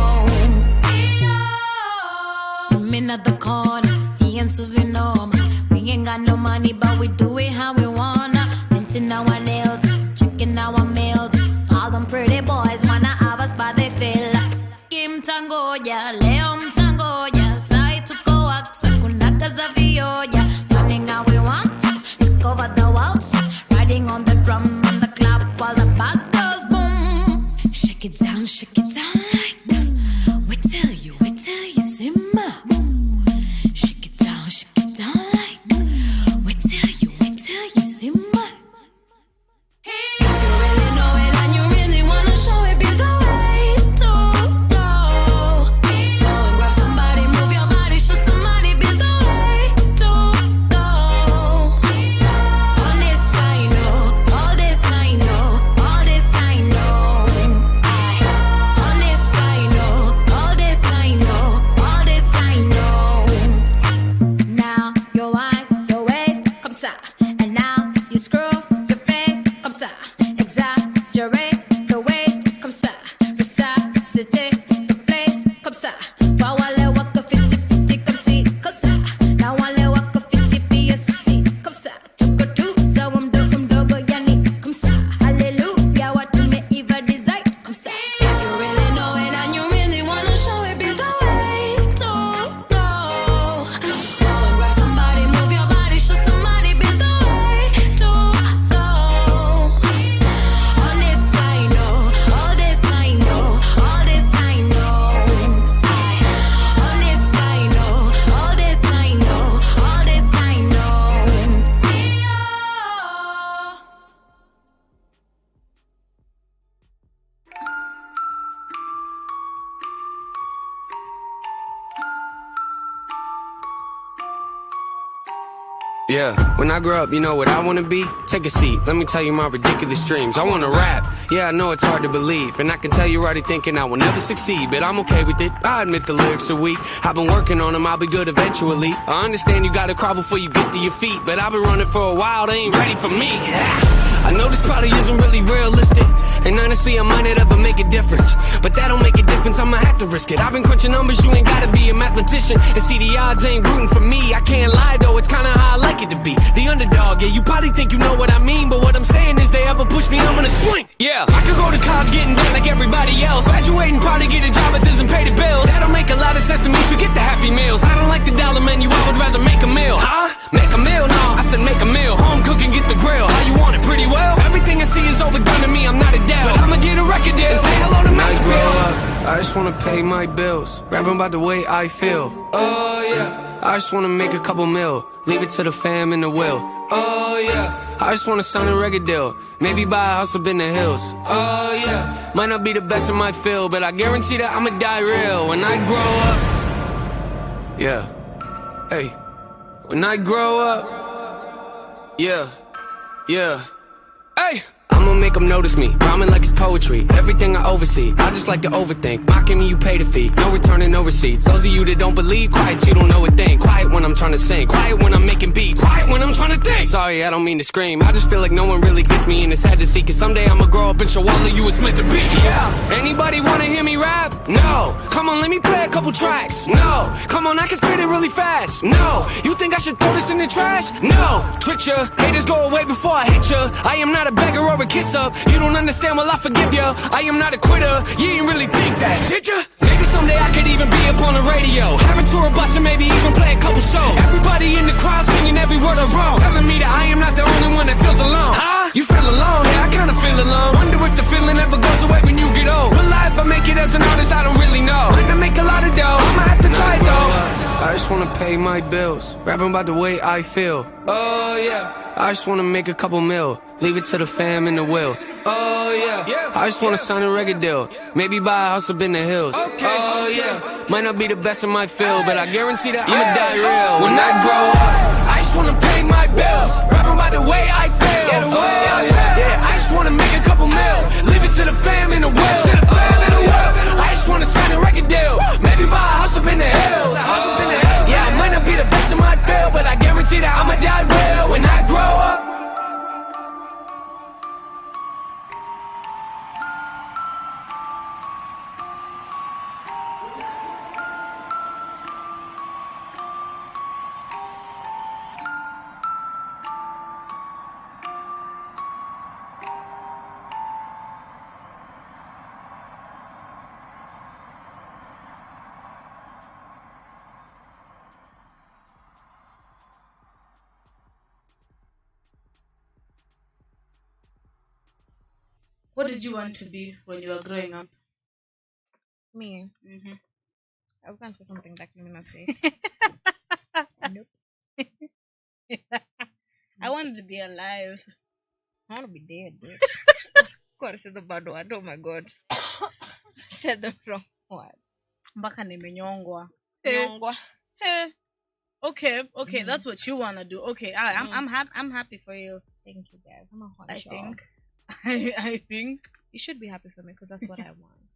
I'm in at the corner, me and Susie know. We ain't got no money, but we do it how we wanna. Painting our nails, checking our mails. All them pretty boys wanna have us, but they feel like Kim Tangoya, Leon Tangoya, Sai Tukoak, Sakunaka Zavioya. Running how we want to, discover the waltz, riding on the drum and the clap while the bass goes boom. Shake it down like that. We tell you, simmer. Shake it down like that. We tell you, simmer. If you really know it and you really wanna show Yeah, when I grow up, you know what I wanna be? Take a seat, let me tell you my ridiculous dreams. I wanna rap, yeah, I know it's hard to believe. And I can tell you're already thinking I will never succeed, but I'm okay with it, I admit the lyrics are weak. I've been working on them, I'll be good eventually. I understand you gotta crawl before you get to your feet, but I've been running for a while, they ain't ready for me. I know this probably isn't really realistic, and honestly I might not ever make a difference, but that don't make a difference, I'ma have to risk it. I've been crunching numbers, you ain't gotta be a mathematician, and see the odds ain't rooting for me. I can't lie though, it's kinda how I like it to be, the underdog. Yeah, you probably think you know what I mean, but what I'm saying is they ever push me, I'm gonna swing. Yeah, I could go to college getting done like everybody else, graduating, probably get a job that doesn't pay the bills. That don't make a lot of sense to me, forget the happy meals. I don't like the dollar menu, I would rather make a meal. Huh? Make a meal? No, I said make a meal. Home cooking, get the grill. How you want it? Pretty well. Everything I see is overdone to me, I'm not a dad, but I'ma get a record deal and say hello to Master Bill. I just wanna pay my bills, rapping about the way I feel. Oh yeah, I just wanna make a couple mil, leave it to the fam in the will. Oh yeah, I just wanna sign a record deal, maybe buy a house up in the hills. Oh yeah, might not be the best in my field, but I guarantee that I'ma die real when I grow up. Yeah, hey, when I grow up. Yeah, yeah, hey. I'ma make them notice me, rhyming like it's poetry. Everything I oversee, I just like to overthink. Mocking me, you pay the fee, no returning, no receipts. Those of you that don't believe, quiet, you don't know a thing. Quiet when I'm trying to sing, quiet when I'm making beats, quiet when I'm trying to think. Sorry, I don't mean to scream, I just feel like no one really gets me, and it's sad to see, cause someday I'ma grow up and show all of you it's meant to be. Yeah, anybody wanna hear me rap? No. Come on, let me play a couple tracks. No. Come on, I can spit it really fast. No. You think I should throw this in the trash? No. Trick ya, haters go away before I hit ya. I am not a beggar or a kisser. You don't understand, well I forgive ya. I am not a quitter, you ain't really think that, did ya? Maybe someday I could even be up on the radio, have a tour bus and maybe even play a couple shows. Everybody in the crowd singing every word I wrote, telling me that I am not the only one that feels alone. Huh? You feel alone? Yeah, I kinda feel alone. Wonder if the feeling ever goes away when you get old. Will I ever make it as an artist? I don't really know. Might not make a lot of dough, I'ma have to try it though. I just wanna pay my bills, rapping about the way I feel. Oh yeah, I just wanna make a couple mil, leave it to the fam in the will. Oh yeah, I just wanna sign a record deal, maybe buy a house up in the hills. Oh yeah, might not be the best in my field, but I guarantee that I'ma die real when I grow up. I just wanna pay my bills, rapping about the way I feel. Oh yeah, I just wanna make a couple mil, leave it to the fam in the will. I just wanna sign a record deal, maybe buy a house up in the hills. Yeah, I might not be the best in my field, but I guarantee that I'ma die real when I grow up. What did you want to be when you were growing up? Me. Mm-hmm. I was gonna say something that let me not say it. Nope. I wanted to be alive. I want to be dead, bitch. God, I said the bad word. Oh my god. Said the wrong word. Mpaka nimenyongwa. Nyongwa. Okay, that's what you wanna do. Okay, I'm happy for you. Thank you, guys. I'm a hot I job. think. I think You should be happy for me because that's what I want.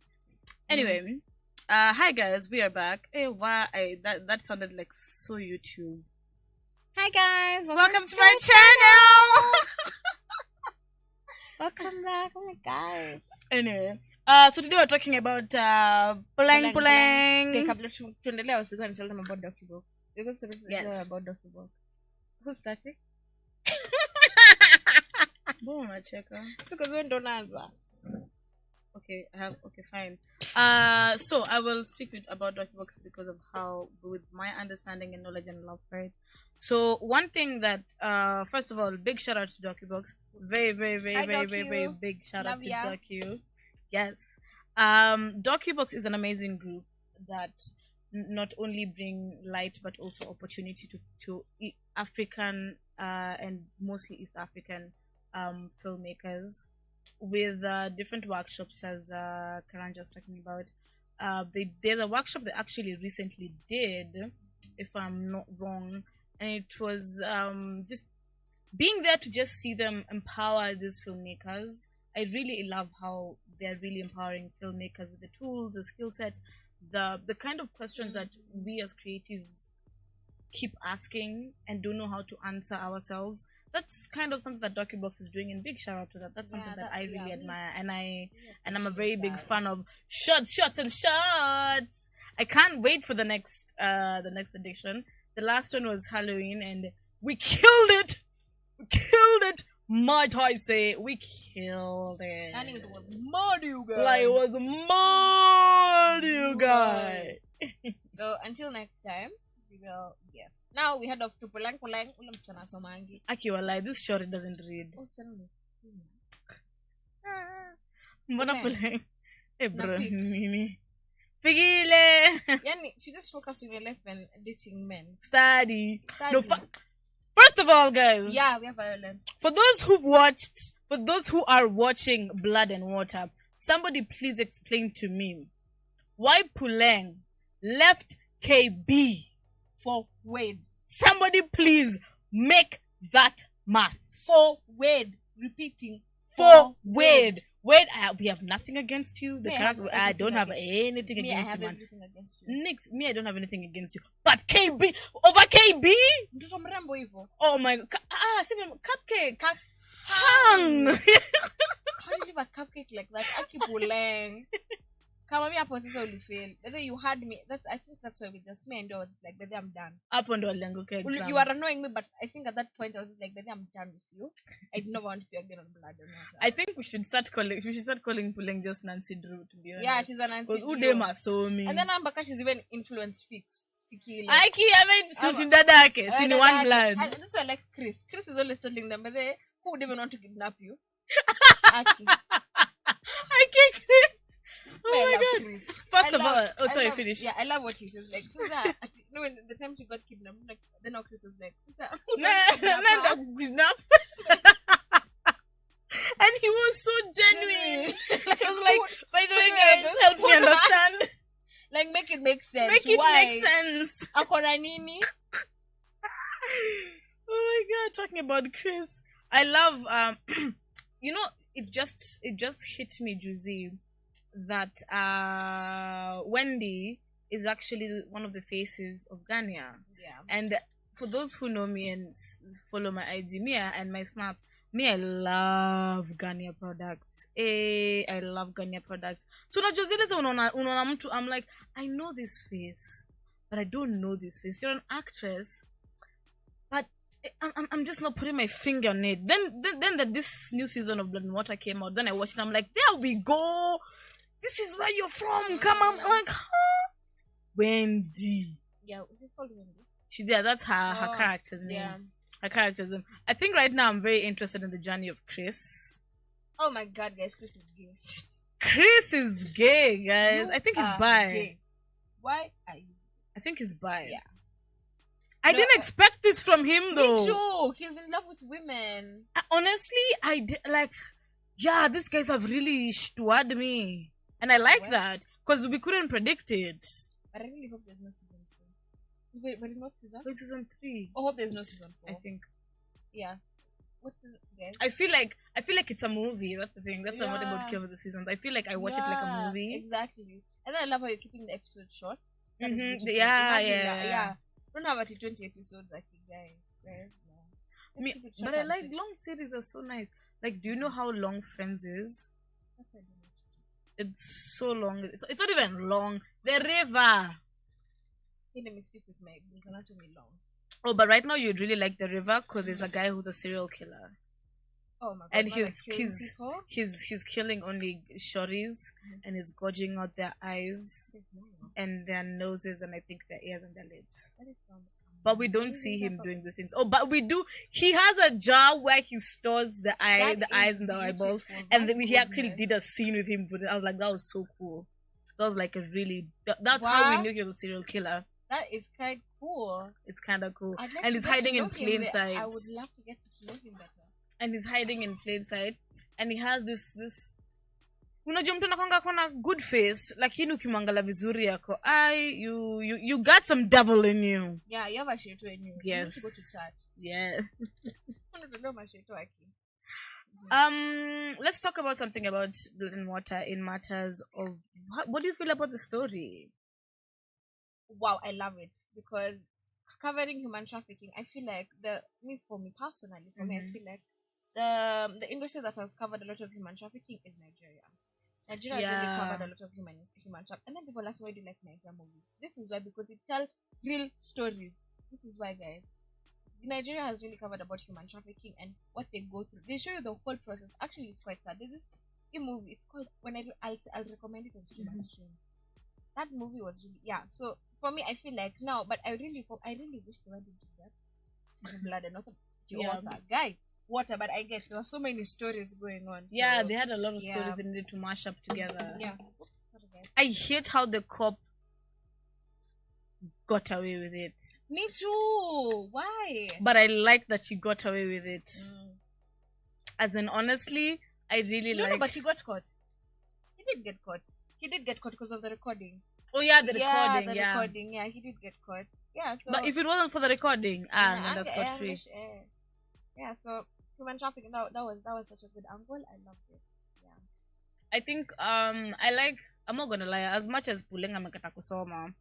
Anyway, hi guys, we are back. Hey, wow, that sounded like so YouTube. Hi guys, Welcome to my channel. Welcome back. Oh my gosh. Anyway, so today we're talking about pulang. Okay, kabla tuendelee, I was going to tell them about DocuBox. Because Yes. about DocuBox. Who's starting? Boom, checker. Because we don't answer. Okay, fine. So I will speak about DocuBox because of how, with my understanding and knowledge and love for it. So one thing that, first of all, big shout out to DocuBox. Very big shout out Love to ya. Docu. Yes. DocuBox is an amazing group that not only bring light but also opportunity to African and mostly East African filmmakers with different workshops, as Karanja was talking about. There's a workshop they actually recently did, if I'm not wrong, and it was just being there to just see them empower these filmmakers. I really love how they're really empowering filmmakers with the tools, the skill set, the kind of questions that we as creatives keep asking and don't know how to answer ourselves. That's kind of something that DocuBox is doing, and big shout out to that. That's something that I really admire, and I'm a very big fan of shots. I can't wait for the next edition. The last one was Halloween, and we killed it. Might I say, we killed it. And it was mad, you guys. Like, it was mad, you guys. So until next time, we will Now we head off to Pulang ule msichana Mwangi. Aki walai, this short doesn't read. Oh, sana Mbona Pulang? Hey bro, nini? Pigile. Yani, she just focused on your life and dating men. Study. No, first of all, guys. Yeah, we are violent. For those who are watching Blood and Water, somebody please explain to me why Pulang left KB for Wade. Somebody please make that math. For Wade. Repeating. For Wade. Wade, we have nothing against you. I don't have anything against you. I have everything against you. Nix, me, I don't have anything against you. But KB, over KB? Oh my god. Cupcake. Hang. How do you leave a cupcake like that? Aki Pulang. Come on, I fail. Whether you had me, I think that's why we just me and I was like, whether I'm done. You are annoying me, but I think at that point I was like, whether I'm done with you. I do not want to see you again on Blood and Water. I think we should start calling Pulang just Nancy Drew, to be honest. Yeah, she's a Nancy Drew. And then Ambaka, she's even influenced Fix. Aiki, I mean, Dadake, Sini One Blood. And this is like Chris. Chris is always telling them, but who would even want to kidnap you? Aki. Aiki, Chris. Oh my god. Chris. First of all, finish. Yeah, I love what he says. Like, Susa, when the time she got kidnapped, like, then Chris was like, Susa, kidnap. And he was so genuine. He was like, by the way, guys, help me understand. Like, make it make sense. Make it make sense. Akona nini? Oh my god, talking about Chris. I love, you know, it just hit me, Juicy, that Wendy is actually one of the faces of Ghana. Yeah. And for those who know me and follow my IG, and my Snap, I love Ghana products. I love Ghana products. So na Josele unaona mtu, I'm like, I know this face, but I don't know this face. You're an actress, but I'm just not putting my finger on it. Then this new season of Blood and Water came out. Then I watched it. I'm like, there we go. This is where you're from. Come on. I'm like, huh? Wendy. Yeah, she's called Wendy. That's her character's name. Yeah. Her character's name. I think right now I'm very interested in the journey of Chris. Oh my god, guys, Chris is gay. Chris is gay, guys. I think he's bi. Gay. Why are you? I think he's bi. Yeah. I didn't expect this from him though. Me too. He's in love with women. Honestly, I did these guys have really stunned me. And I like that because we couldn't predict it. But I really hope there's no season 3. Wait, but not season? Wait, season 3. I hope there's no season 4. I think. Yeah. What's the guys? I feel like it's a movie. That's the thing. That's what about Kill the seasons. I feel like I watch it like a movie. Exactly. And then I love how you're keeping the episode short. Mm-hmm. Yeah. Don't have 20 episodes like you guys. No. But I like long series are so nice. Like, do you know how long Friends is? That's what I do. It's so long. It's not even long. The river. Hey, let me stick with my anatomy long. Oh, but right now you'd really like The River because there's a guy who's a serial killer. Oh my god! And he's killing only shorties and he's gouging out their eyes and their noses and I think their ears and their lips. But we don't see him doing these things. Oh, but we do. He has a jar where he stores the eyes and the eyeballs. And then he actually did a scene with him. But I was like, that was so cool. That was like a really. That's how we knew he was a serial killer. That is kind of cool. It's kind of cool. And he's hiding in plain sight. I would love to get to know him better. And he's hiding in plain sight. And he has this. unajua mtu anakwanga kona good face lakini ukimwangalia vizuri yako you got some devil in you. Yeah, you have a shit in you. Yes. You need to go to church. Yeah. Mm-hmm. Let's talk about something about blood and water in matters of what do you feel about the story? Wow, I love it because covering human trafficking, I feel like for me personally, I feel like the industry that has covered a lot of human trafficking is Nigeria. Nigeria has really covered a lot of human trafficking. And then people ask, why do you like Nigeria movies? This is why, because it tells real stories. This is why, guys. Nigeria has really covered about human trafficking and what they go through. They show you the whole process. Actually, it's quite sad. There's this movie. It's called I'll recommend it on stream. That movie was really So for me, I feel like now, but I really wish they went into that blood and not water. But I guess there were so many stories going on. So, yeah, they had a lot of stories they needed to mash up together. Yeah. I hate how the cop got away with it. Me too. Why? But I like that she got away with it. As in, honestly, I really like. No, but he got caught. He did get caught. He did get caught because of the recording. Oh yeah, the recording. Recording. Yeah, he did get caught. Yeah. So, but if it wasn't for the recording, then that's got free. Yeah. So human trafficking. That was such a good angle. I loved it. Yeah. I think I'm not gonna lie. As much as Pulenga amekata kusoma.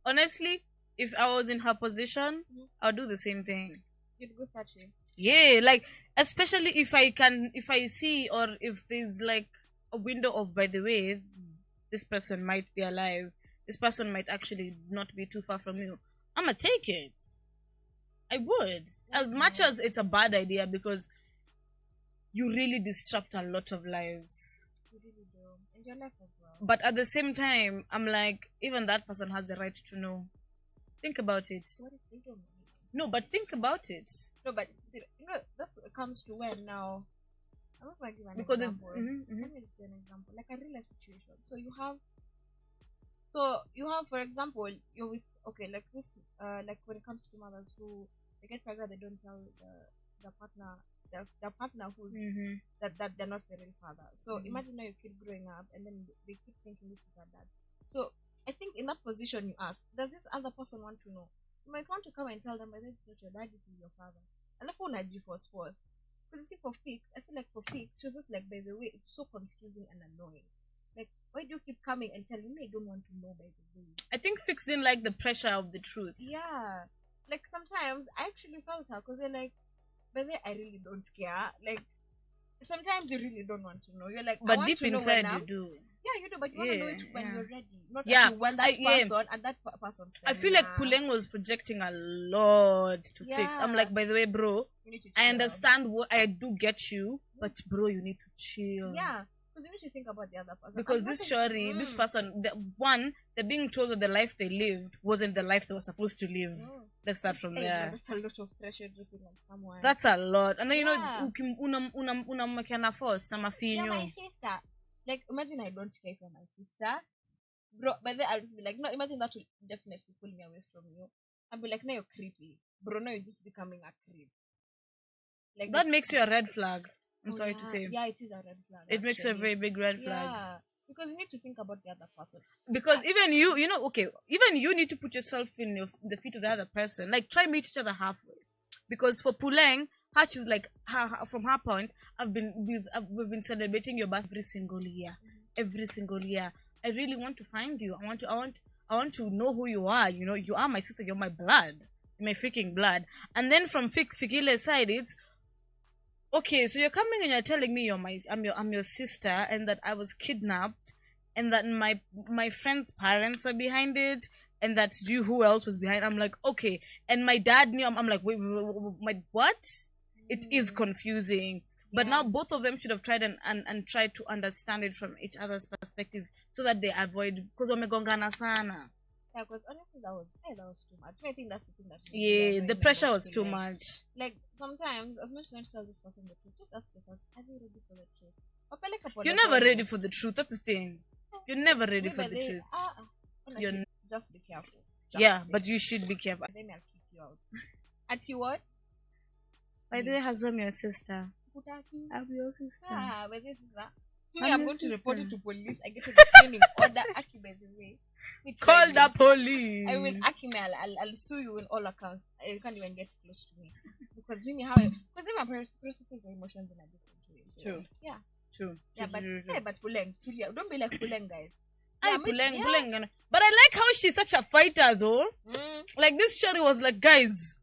Honestly, if I was in her position, I'll do the same thing. You'd go searching. Yeah, like especially if I see or if there's like a window of, by the way, this person might be alive. This person might actually not be too far from you. I'ma take it. I would. As much as it's a bad idea because you really disrupt a lot of lives. You really do. And your life as well. But at the same time, I'm like, even that person has the right to know. Think about it. What if they don't know? No, but think about it. No, but see, that's what comes to when now. I was like, give an because example. Let me give an example, like a real life situation. So you have, for example, you're with like this, like when it comes to mothers who they get pregnant, they don't tell the partner, the partner who's that they're not the real father. So imagine now your kid growing up, and then they keep thinking this is their dad. So I think in that position, you ask, does this other person want to know? You might want to come and tell them, but it's not your dad, this is your father. And the phone had you force. Because you see, for Fix, I feel like for Fix, she was just like, by the way, it's so confusing and annoying. Like, why do you keep coming and telling me I don't want to know, by the way? I think Fix didn't like the pressure of the truth. Yeah. Like, sometimes I actually felt her because they're like, by the way, I really don't care. Like, sometimes you really don't want to know. You're like, but deep inside you do. Yeah, you do, but you want to know it when you're ready. Not when that person and that person's I feel like Puleng was projecting a lot to Fix. I'm like, by the way, bro, I understand what I do get you, but bro, you need to chill. Yeah, because you need to think about the other person. Because this person, they're being told that the life they lived wasn't the life they were supposed to live. Let's start from there. That's a lot of pressure dripping on someone. That's a lot. And then, you know, unamwekea force na mafinyo. Yeah, my sister. Like, imagine I don't care for my sister. Bro, but then I'll just be like, no, imagine that will definitely pull me away from you. I'll be like, no, you're creepy. Bro, no, you're just becoming a creep. Like, that makes you a red flag. I'm sorry to say. Yeah, it is a red flag. It makes a very big red flag. Yeah. Because you need to think about the other person. Because even you need to put yourself in the feet of the other person. Like, try meet each other halfway. Because for Puleng, Hatch is like, from her point, we've been celebrating your birth every single year. Every single year. I really want to find you. I want to know who you are. You know, you are my sister. You're my blood. You're my freaking blood. And then from Fikile's side, it's okay. So you're coming and you're telling me I'm your sister, and that I was kidnapped, and that my friend's parents are behind it, and that who else was behind? I'm like, okay. And my dad knew. I'm like, wait, my what? It is confusing. But now both of them should have tried and tried to understand it from each other's perspective so that they avoid, because wamegongana sana. Yeah, because honestly that was too much. I think that's the thing that the pressure was too much. Like, sometimes, as much as you want to tell this person the truth, just ask yourself, are they ready for the truth? You're never ready for the truth. That's the thing. You're never ready for the truth. Honestly, just be careful. But you should be careful. Then I'll kick you out. At you what? By the way, Hazom, your sister. I'm your sister. But this is that. I'm going to report it to police. I get a restraining order. Aki, by the way. Call the police. I will, Aki, I'll sue you in all accounts. You can't even get close to me. Because my processes the emotions in a different way. So, True. Yeah. True. Yeah, but Puleng, don't be like Puleng, guys. Puleng. But I like how she's such a fighter, though. Like, this story was like, guys,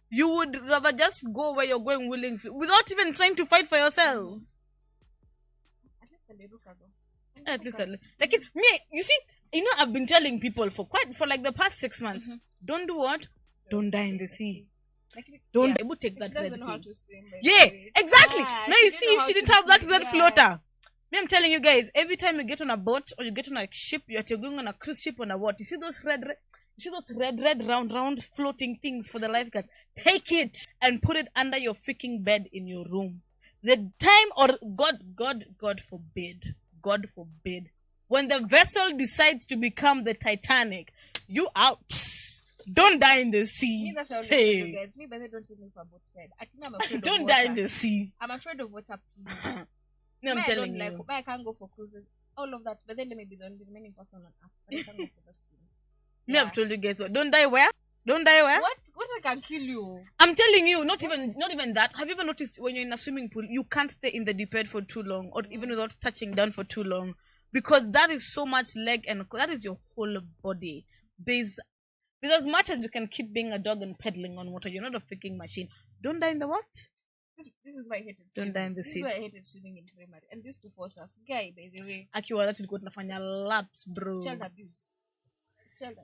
you would rather just go where you're going willingly without even trying to fight for yourself. At least, like me, you see, I've been telling people for like the past 6 months, don't do what? Don't die in the sea. Don't take that red thing. Yeah, exactly. Now you see, if she didn't have that red floater. Me, I'm telling you guys, every time you get on a boat or you get on a ship, you're going on a cruise ship on a what? You see those red round floating things for the lifeguard? Take it and put it under your freaking bed in your room. The time or God forbid, when the vessel decides to become the Titanic, you out. Don't die in the sea. Hey. Me, but they don't take me for a boat side. I'm afraid don't of die water. in the sea. I'm afraid of water, please. No, I'm telling you. I can't go for cruises. All of that. But then let me be the remaining person on earth. But I can't go for the swim. Me, I've told you guys what. Don't die where? Don't die where? What can kill you? I'm telling you, not even that. Have you ever noticed when you're in a swimming pool, you can't stay in the deep end for too long, or even without touching down for too long, because that is so much leg and that is your whole body. There's as much as you can keep being a dog and pedaling on water. You're not a freaking machine. Don't die in the what? This is why I hated swimming. Don't die in the sea. This is why I hated swimming in primary. And this to force us. Guy, by the way. Akiwa wala tulikuwa tunafanya laps, bro. Child abuse.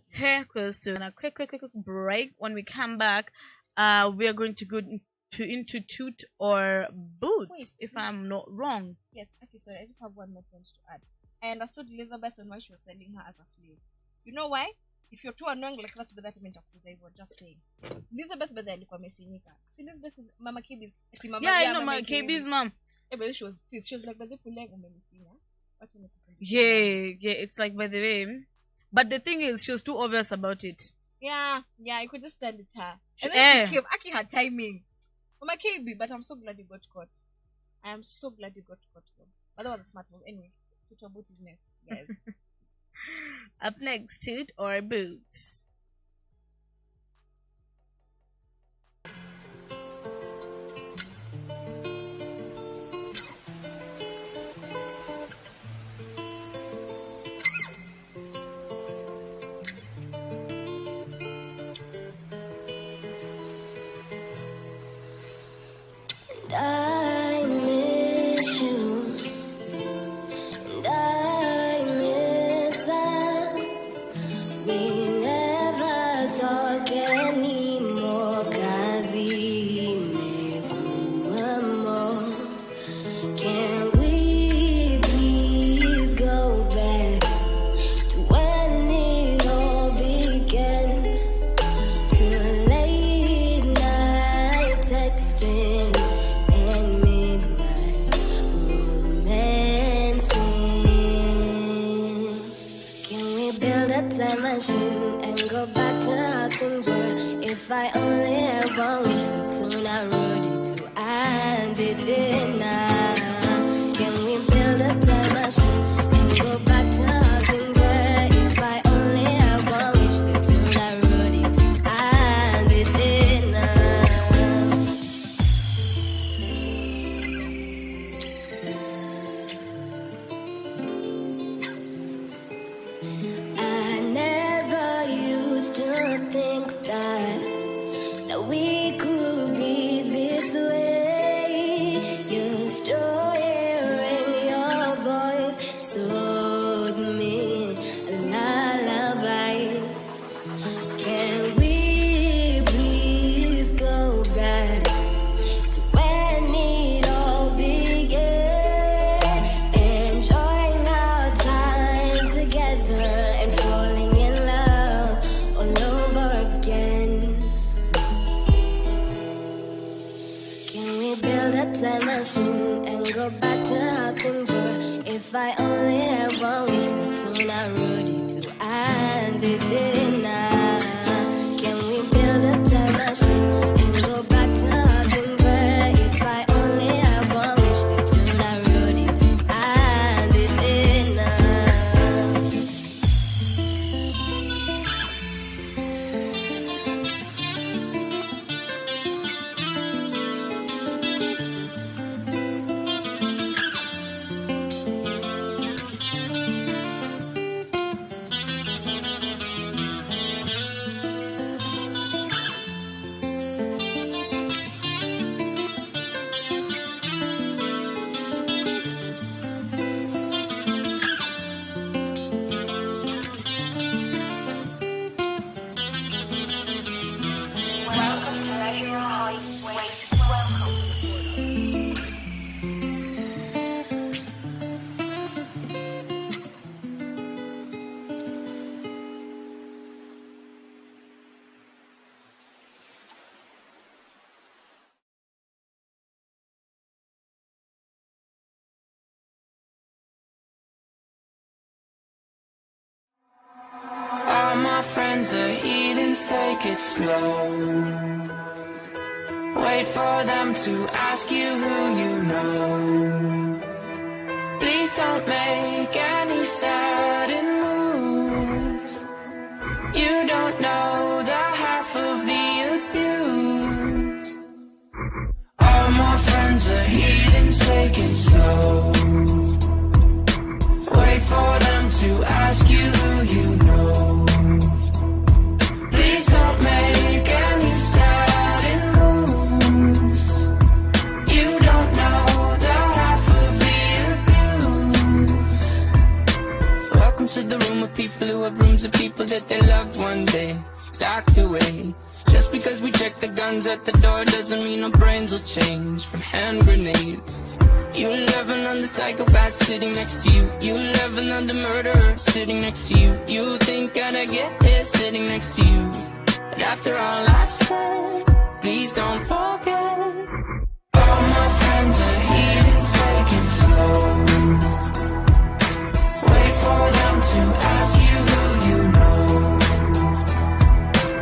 Hey, question. A quick break. When we come back, we are going to go into toot or boot, if I'm not wrong. Yes, okay, sorry. I just have one more point to add. I understood Elizabeth and why she was selling her as a slave. You know why? If you're too annoying like that, but that meant of course I was just saying. Elizabeth but alikuwa amesinyika. Elizabeth is Mama KB's. Yeah, I know Mama KB's mom. Yeah, but she was pissed. She was like, but they pull umemisinya. Yeah, it's like, by the way. But the thing is, she was too obvious about it. Yeah, I could just stand it her. And then she came. Aki had timing. Mama KB, but I'm so glad you got caught. I am so glad you got caught. But that was a smart move. Anyway, to boot is next, guys. Up next, toot or boots. I miss you, and I miss us. We never talk anymore, 'cause imekuwa more. Can we please go back to when it all began? To late night texting and midnight romancing. Can we build a time machine and go back to how things were? If I only had one wish, look soon I wrote it to and it did not. Can we build a time machine and go back to how things were? If I only had one wish, look soon I wrote it to and it did not. I never used to think that we could be this way. Used to hearing your voice soothe me a lullaby. Can we please go back to when it all began? Enjoying our time together and falling in love all over again. Can we build a time machine and go back to how things were? If I only had one wish, look soon I wrote it to and it did not. Can we build a time machine and go back to how things were? If I only had friends are heathens, take it slow. Wait for them to ask you who you know. Please don't make any sudden moves. You don't know the half of the abuse. All my friends are heathens, take it slow. Wait for them to ask you who you know. Please don't make any sudden moves. You don't know the half of the abuse. Welcome to the room of people who have rooms of people that they love one day docked away. Just because we check the guns at the door doesn't mean our brains will change from hand grenades. You love another psychopath sitting next to you. You love another murderer sitting next to you. You think I'd get here sitting next to you. But after all I've said, please don't forget. All my friends are heathens, take it slow. Wait for them to ask you who you know.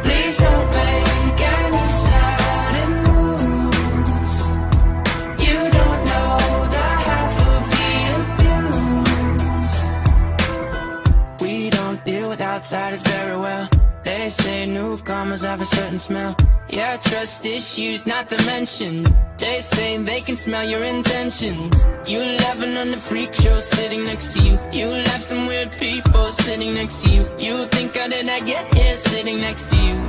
Please don't make any sudden moves. You don't know the half of the abuse. We don't deal with outsiders very well. They say newcomers have a certain smell. Yeah, trust issues not to mention. They say they can smell your intentions. You laughing on the freak show sitting next to you. You laugh some weird people sitting next to you. You think how did I get here sitting next to you.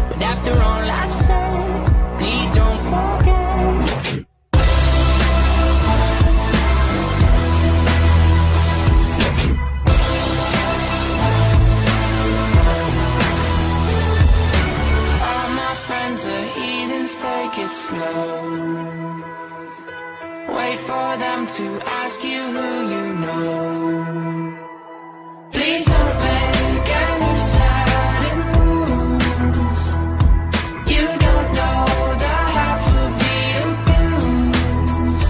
But after all I've said, please don't forget. All my friends are heathens, take it slow. Wait for them to ask you who you know. Please don't make any sudden moves. You don't know the half of the abuse.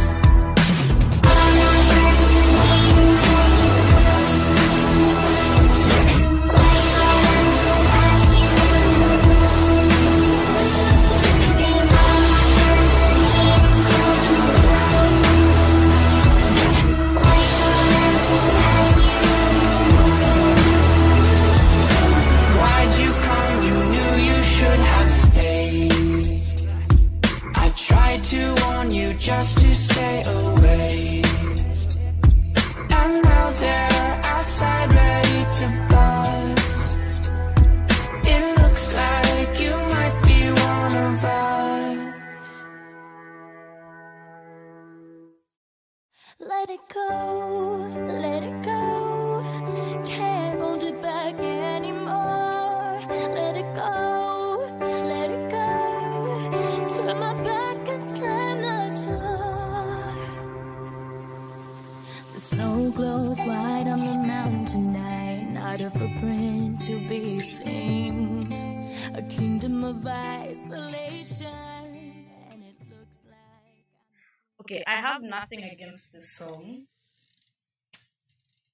Why'd you come? You knew you should have stayed. I tried to warn you just to stay away. And now they're outside ready to buzz. It looks like you might be one of us. Let it go, let it go. Can't hold it back anymore. Let it go, let it go. Turn my back and slam the door. The snow glows white on the mountain tonight. Not a footprint to be seen. A kingdom of isolation. And it looks like Okay, I have nothing against this song.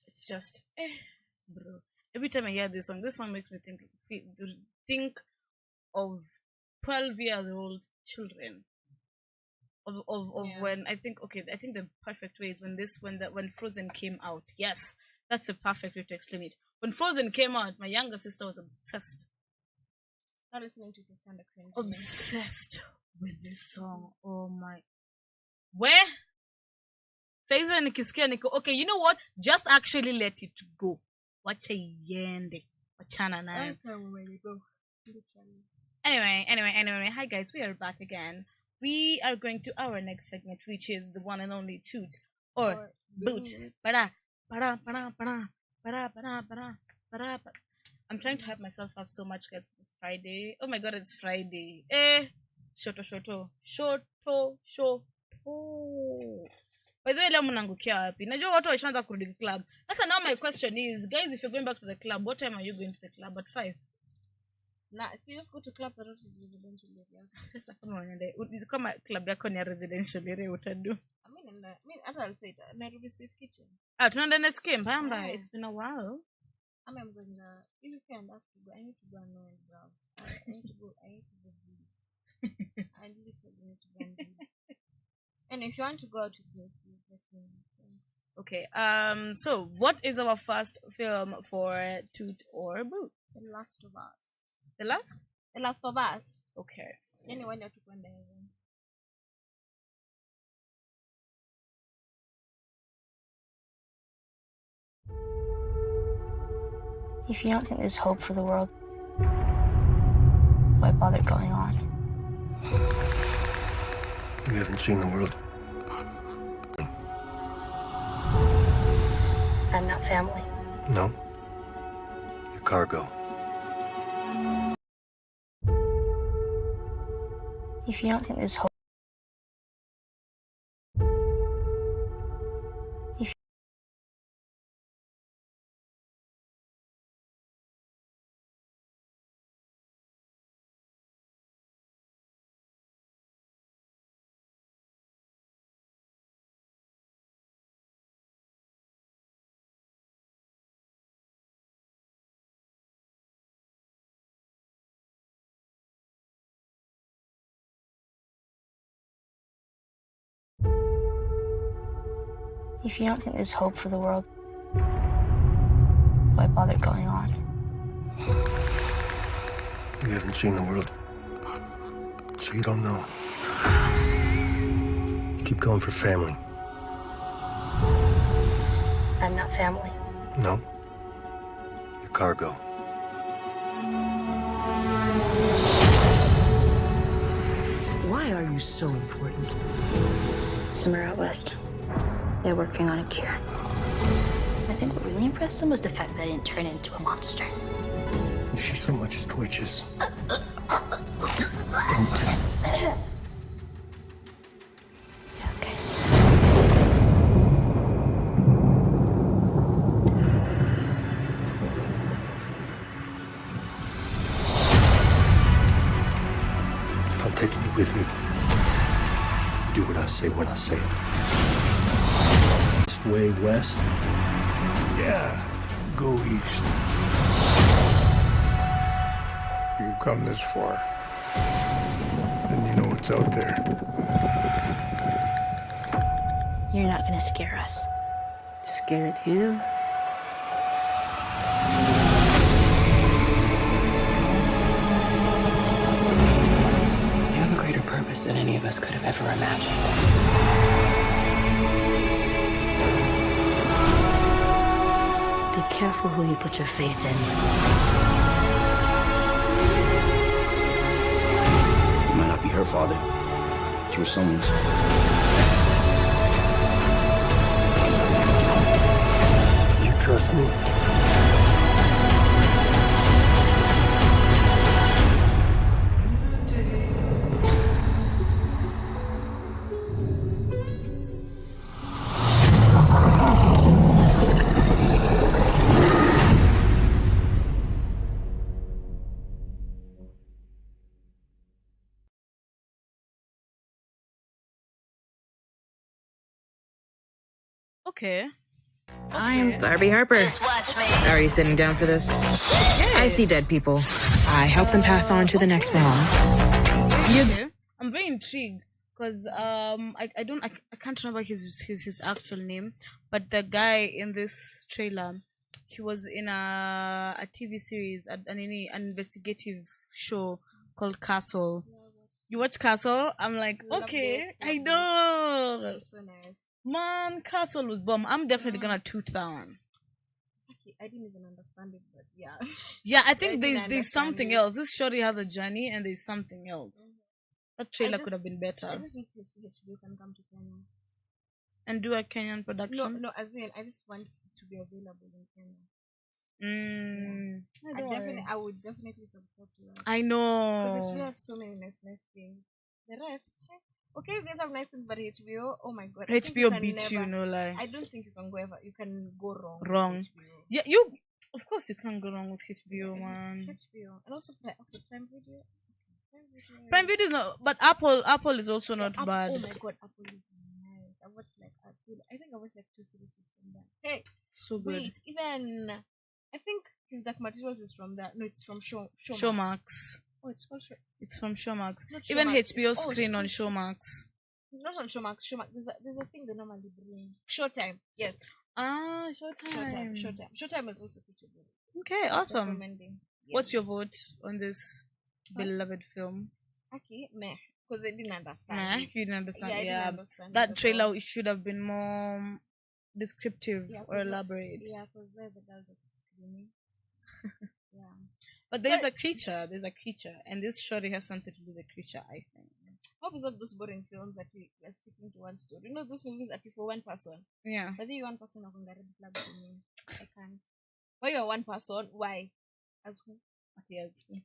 It's just, bro. Every time I hear this song makes me think of 12-year-old children. Of when I think the perfect way is when Frozen came out. Yes, that's a perfect way to explain it. When Frozen came out, my younger sister was obsessed. Not listening to it is kind of cringe. Obsessed with this song. Oh my. Where? Saiza nikisikia niko, okay, you know what? Just actually let it go. Wacha iende. Wachana nayo. Anyway. Hi guys, we are back again. We are going to our next segment, which is the one and only toot or boot. Para. I'm trying to hype myself up so much, guys. It's Friday. Oh my god, it's Friday. Shoto. By the way, leo mnangukia wapi? Najua watu washaanza kurudi club. Sasa now my question is, guys, if you're going back to the club, what time are you going to the club? At 5? Nah, so you just go to clubs that are residential area. Sasa kama club yako ni residential area utadu. I mean, I'll say that. Nairobi Street Kitchen. Tunaenda na scheme, mbamba. It's been a while. I'm going to. If you can, I need to go and know it, bro. I need to go. I need to go bleed. I literally need to go and bleed. And if you want to go out with me, please let me know. Thanks. Okay. So what is our first film for Toot or Boot? The Last of Us. The last? The Last of Us. Okay. Anyone that took one day. If you don't think there's hope for the world, why bother going on? You haven't seen the world. I'm not family. No. You're cargo. If you don't think there's hope, if you don't think there's hope for the world, why bother going on? You haven't seen the world. So you don't know. You keep going for family. I'm not family. No. You're cargo. Why are you so important? Somewhere out west, they're working on a cure. I think what really impressed them was the fact that I didn't turn into a monster. If she so much as twitches, don't. It's okay. If I'm taking you with me, do what I say when I say it. Just way west? Yeah, go east. You've come this far, and you know what's out there. You're not gonna scare us. Scared him? You have a greater purpose than any of us could have ever imagined. Be careful who you put your faith in. You might not be her father, but you were someone's. You trust me? Okay. I'm Darby Harper. Are you sitting down for this? I see dead people. I help them pass on to the next one. Okay. I'm very intrigued because I can't remember his actual name, but the guy in this trailer, he was in a TV series, an investigative show called Castle. You watch Castle? I'm like, okay, I know. So nice. Man, Castle was bomb. I'm definitely gonna toot that one. I didn't even understand it, but yeah. Yeah, I think there's something else. This shorty has a journey, and there's something else. That trailer could have been better. I just wish HBO can come to Kenya and do a Kenyan production. No, as in I just want it to be available in Kenya. I would definitely subscribe to that. I know. Because it has so many nice things. The rest, okay, you guys have nice things, but HBO, oh my god. HBO beats you, no lie. I don't think you can go wrong. Wrong. Yeah, of course you can't go wrong with HBO, man. HBO. And also, Prime Video. Prime Video is not, but Apple is also not bad. Oh my god, Apple is nice. I watched I think I watched 2 series from that. Hey, so good. Wait, even I think His Dark Materials is from that. No, it's from Showmax. Showmax. Oh, it's called It's from Showmax. Not Even Showmax, HBO it's- oh, screen on it's- Showmax. Not on Showmax. Showmax. There's a thing they normally bring. Showtime. Yes. Ah, Showtime. Showtime is also pretty good. Okay, Just awesome. recommending. Yeah. What's your vote on this beloved film? Okay, meh. Because they didn't understand. Nah, it. you didn't understand. Yeah, I Yeah, didn't understand it that at trailer all. should have been more descriptive Yeah, or 'cause elaborate. Yeah, because where the girl just screaming. Yeah. But there's a creature. There's a creature, and this surely has something to do with the creature. I think. What is of those boring films that we are sticking to one story? You know those movies that you for one person. Yeah. But then you one person of the red flag to me. I can't. Why you're one person? Why? As who? As who?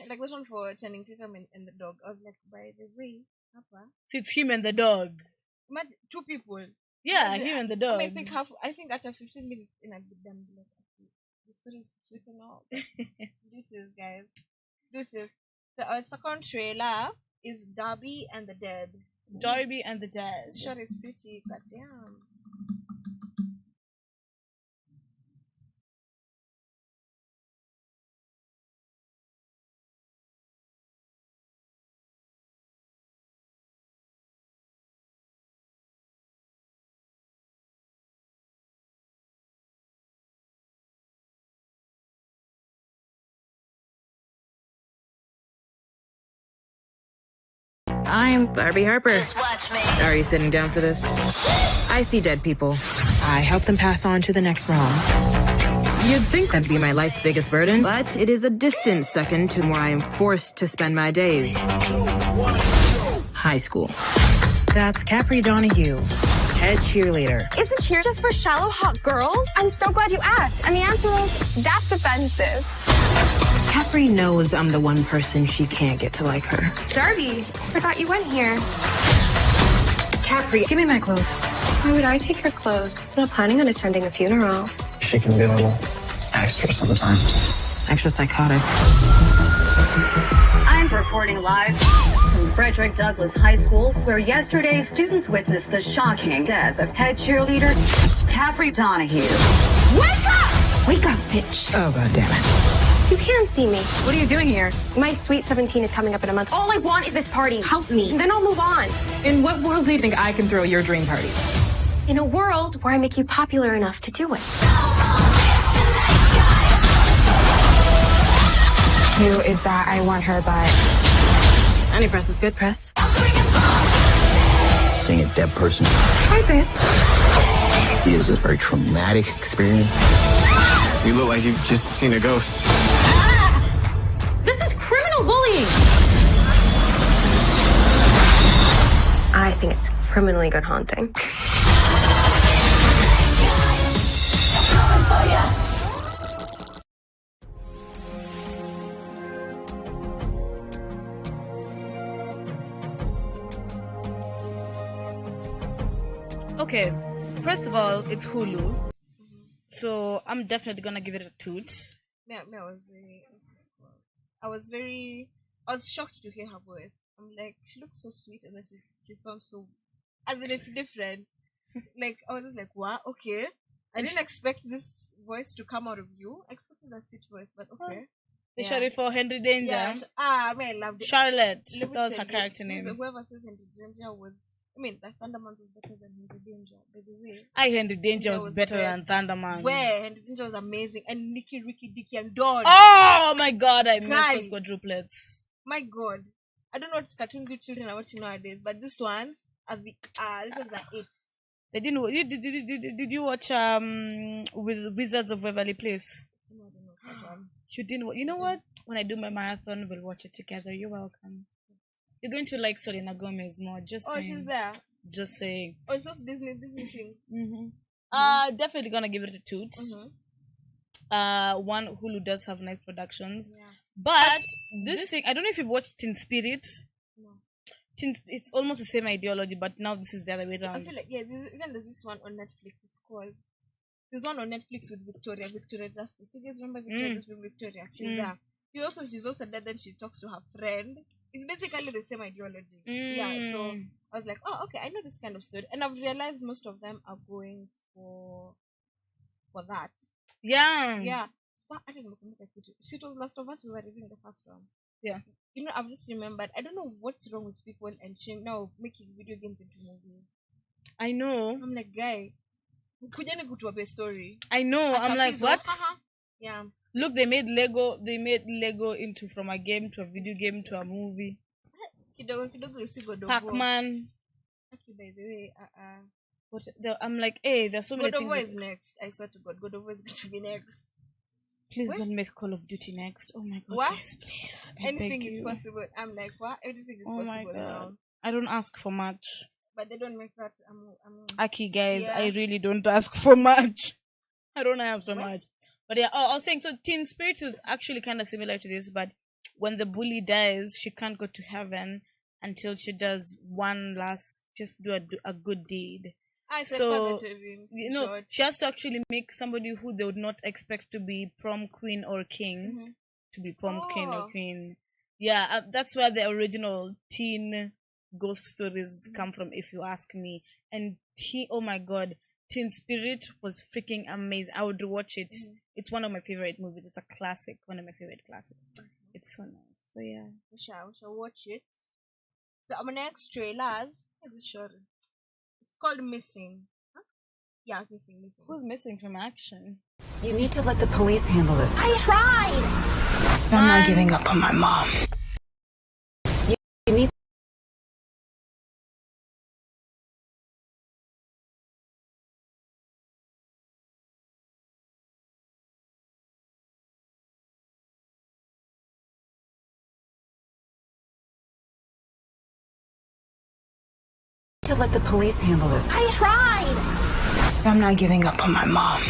Like this one for Channing Tatum and the dog. I was like, by the way, Papa. So it's him and the dog. Imagine 2 people. Yeah, Imagine- him and the dog. I mean, I think after 15 minutes in a bit done, like, okay, the story is cute and all. Deuces, guys. Deuces. So our second trailer is Darby and the Dead. Darby and the Dead. This shot is pretty, goddamn. I'm Darby Harper. Are you sitting down for this? I see dead people. I help them pass on to the next realm. You'd think that'd be my life's biggest burden, but it is a distant second to where I am forced to spend my days. High school. That's Capri Donahue, head cheerleader. Isn't cheer just for shallow, hot girls? I'm so glad you asked. And the answer is, that's offensive. Capri knows I'm the one person she can't get to like her. Darby, I thought you went here. Capri, give me my clothes. Why would I take your clothes? I'm not planning on attending a funeral. She can be a little extra sometimes. Extra psychotic. I'm reporting live from Frederick Douglass High School, where yesterday students witnessed the shocking death of head cheerleader Capri Donahue. Wake up! Wake up, bitch. Oh, God damn it. You can see me. What are you doing here? My sweet 17 is coming up in a month. All I want is this party. Help me. Then I'll move on. In what world do you think I can throw your dream party? In a world where I make you popular enough to do it. Who is that? I want her, but... Any press is good press. Seeing a dead person Hi, bitch. is a very traumatic experience. You look like you've just seen a ghost. This is criminal bullying. I think it's criminally good haunting. Okay, first of all, it's Hulu, so I'm definitely gonna give it a toot. I was shocked to hear her voice. I'm like, she looks so sweet, and then she sounds so, as in it's different. Like I was just like, what? Okay, I didn't expect this voice to come out of you. I expected a sweet voice, but okay. They shot it for Henry Danger. Yeah, I loved it. Charlotte, Let me that was tell her you, character name. Whoever says Henry Danger was, I mean, the Thundermans was better than Henry Danger, by the way. Henry Danger was better than Thunderman. Where Henry Danger was amazing, and Nikki, Ricky, Dicky, and Dawn. Oh my God, I miss Cry. those quadruplets. My God, I don't know what cartoons you children are watching nowadays, but this one are the this is like it. They didn't. Did you watch with Wizards of Waverly Place? No, I don't know that one. You didn't. You know what? When I do my marathon, we'll watch it together. You're welcome. You're going to like Selena Gomez more. Just saying. She's there. Just saying. Oh, it's just Disney thing. Definitely gonna give it a toot. One, Hulu does have nice productions, but this thing, I don't know if you've watched Teen Spirit. No. It's almost the same ideology, but now this is the other way I around. feel like there's this one on Netflix. It's called. There's one on Netflix with Victoria Justice. You guys remember Victoria Justice with Victoria? She's there. She's also dead. Then she talks to her friend. It's basically the same ideology. Yeah. So I was like, oh, okay, I know this kind of story, and I've realized most of them are going for that. Yeah. Yeah. It was Last of Us. We were reading the first one. Yeah. You know, I've just remembered. I don't know what's wrong with people and now making video games into movies. I know. I'm like, guy, kujani kutuwape story. I know. I'm like, what? Yeah. Look, they made Lego into from a game to a video game to a movie. Kidogo is God of War. Pac-Man. By the way, I'm like, hey, there's so many God of things. War is next. I swear to God, God of War is going to be next. Please don't make Call of Duty next. Oh my God, what? Guys, please. Anything is possible. I'm like, what? Everything is possible now. I don't ask for much. But they don't make that. Aki, guys, yeah. I really don't ask for much. I don't ask for much. But yeah, I was saying, so Teen Spirit is actually kind of similar to this, but when the bully dies, she can't go to heaven until she does just do a good deed. So, you know, she has to actually make somebody who they would not expect to be prom queen or king to be prom king or queen. Yeah, that's where the original teen ghost stories come from, if you ask me. And oh my God, Teen Spirit was freaking amazing. I would rewatch it. It's one of my favorite movies. It's a classic, one of my favorite classics. It's so nice. So yeah, we shall watch it. So our next trailers is short. It's called Missing. Huh? Yeah, Missing. Who's missing from action? You need to let the police handle this. I tried. I'm not giving up on my mom. You need to let the police handle this. I tried. I'm not giving up on my mom.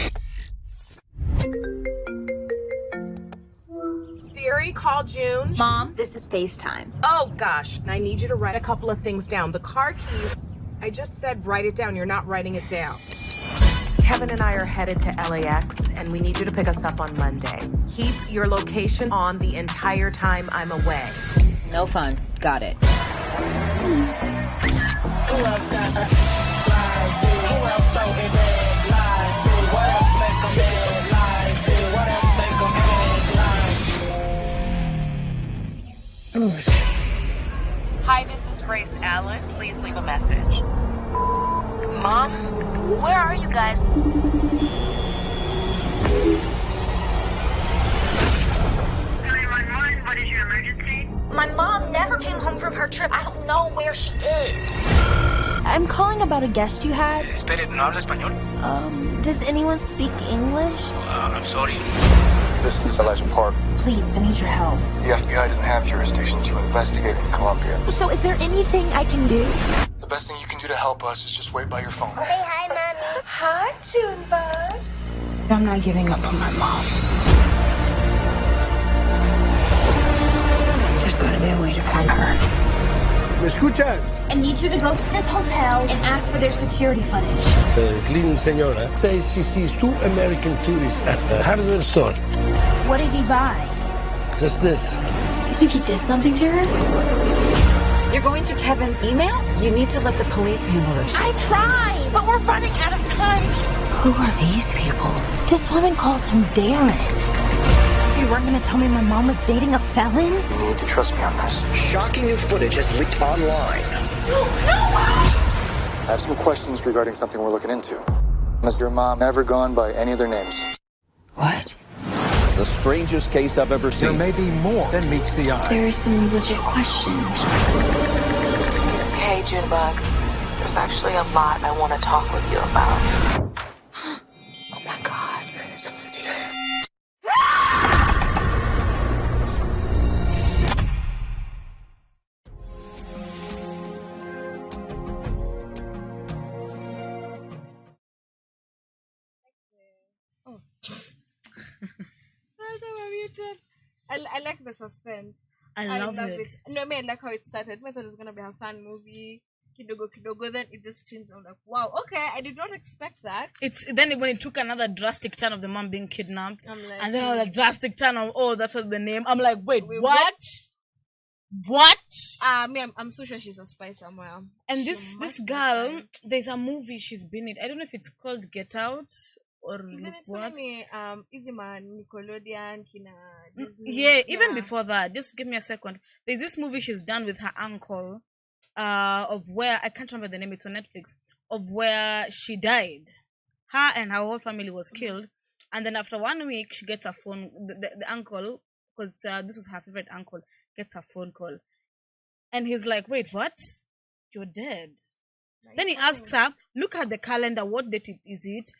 Siri, call June. Mom, this is FaceTime. Oh gosh, I need you to write a couple of things down. The car keys, I just said write it down. You're not writing it down. Kevin and I are headed to LAX, and we need you to pick us up on Monday. Keep your location on the entire time I'm away. No fun. Got it. Who else got a like you? Who else throw it dead like you? What else make them dead like you? What else make them dead like you? Hi, this is Grace Allen. Please leave a message. Mom, where are you guys? 911, what is your emergency? My mom never came home from her trip. I don't know where she is. I'm calling about a guest you had. Espere, ¿no habla español? Does anyone speak English? I'm sorry. This is Elijah Park. Please, I need your help. The FBI doesn't have jurisdiction to investigate in Colombia. So is there anything I can do? The best thing you can do to help us is just wait by your phone. Say hi, Mommy. Hi, Junebug. I'm not giving up on my mom. There's gotta be a way to find her. ¿Me escuchas? I need you to go to this hotel and ask for their security footage. The cleaning senora says she sees 2 American tourists at the hardware store. What did he buy? Just this. You think he did something to her? You're going to Kevin's email? You need to let the police handle this. I tried, but we're running out of time. Who are these people? This woman calls him Darren. You weren't going to tell me my mom was dating a felon? You need to trust me on this. Shocking new footage has leaked online. No! I have some questions regarding something we're looking into. Has your mom ever gone by any of their names? What? The strangest case I've ever seen. There may be more than meets the eye. There are some legit questions. Hey, Junebug. There's actually a lot I want to talk with you about. Oh my God. Someone's here. I like the suspense. I love it. No, I mean, I like how it started. I thought it was gonna be a fun movie. Kidogo, then it just changed. I'm like, wow, okay, I did not expect that. It's then when it took another drastic turn of the mom being kidnapped, like, and then another drastic turn of that's what the name. I'm like, wait what? I'm so sure she's a spy somewhere. And this girl, there's a movie she's been in. I don't know if it's called Get Out or what? Easy Man, Nickelodeon, Kina. Disney. Yeah, even before that, just give me a second. There's this movie she's done with her uncle, of where I can't remember the name. It's on Netflix. Of where she died, her and her whole family was killed, and then after 1 week, she gets a phone. The uncle, because this was her favorite uncle, gets a phone call, and he's like, "Wait, what? You're dead." Then he asks her, "Look at the calendar. What date is it?"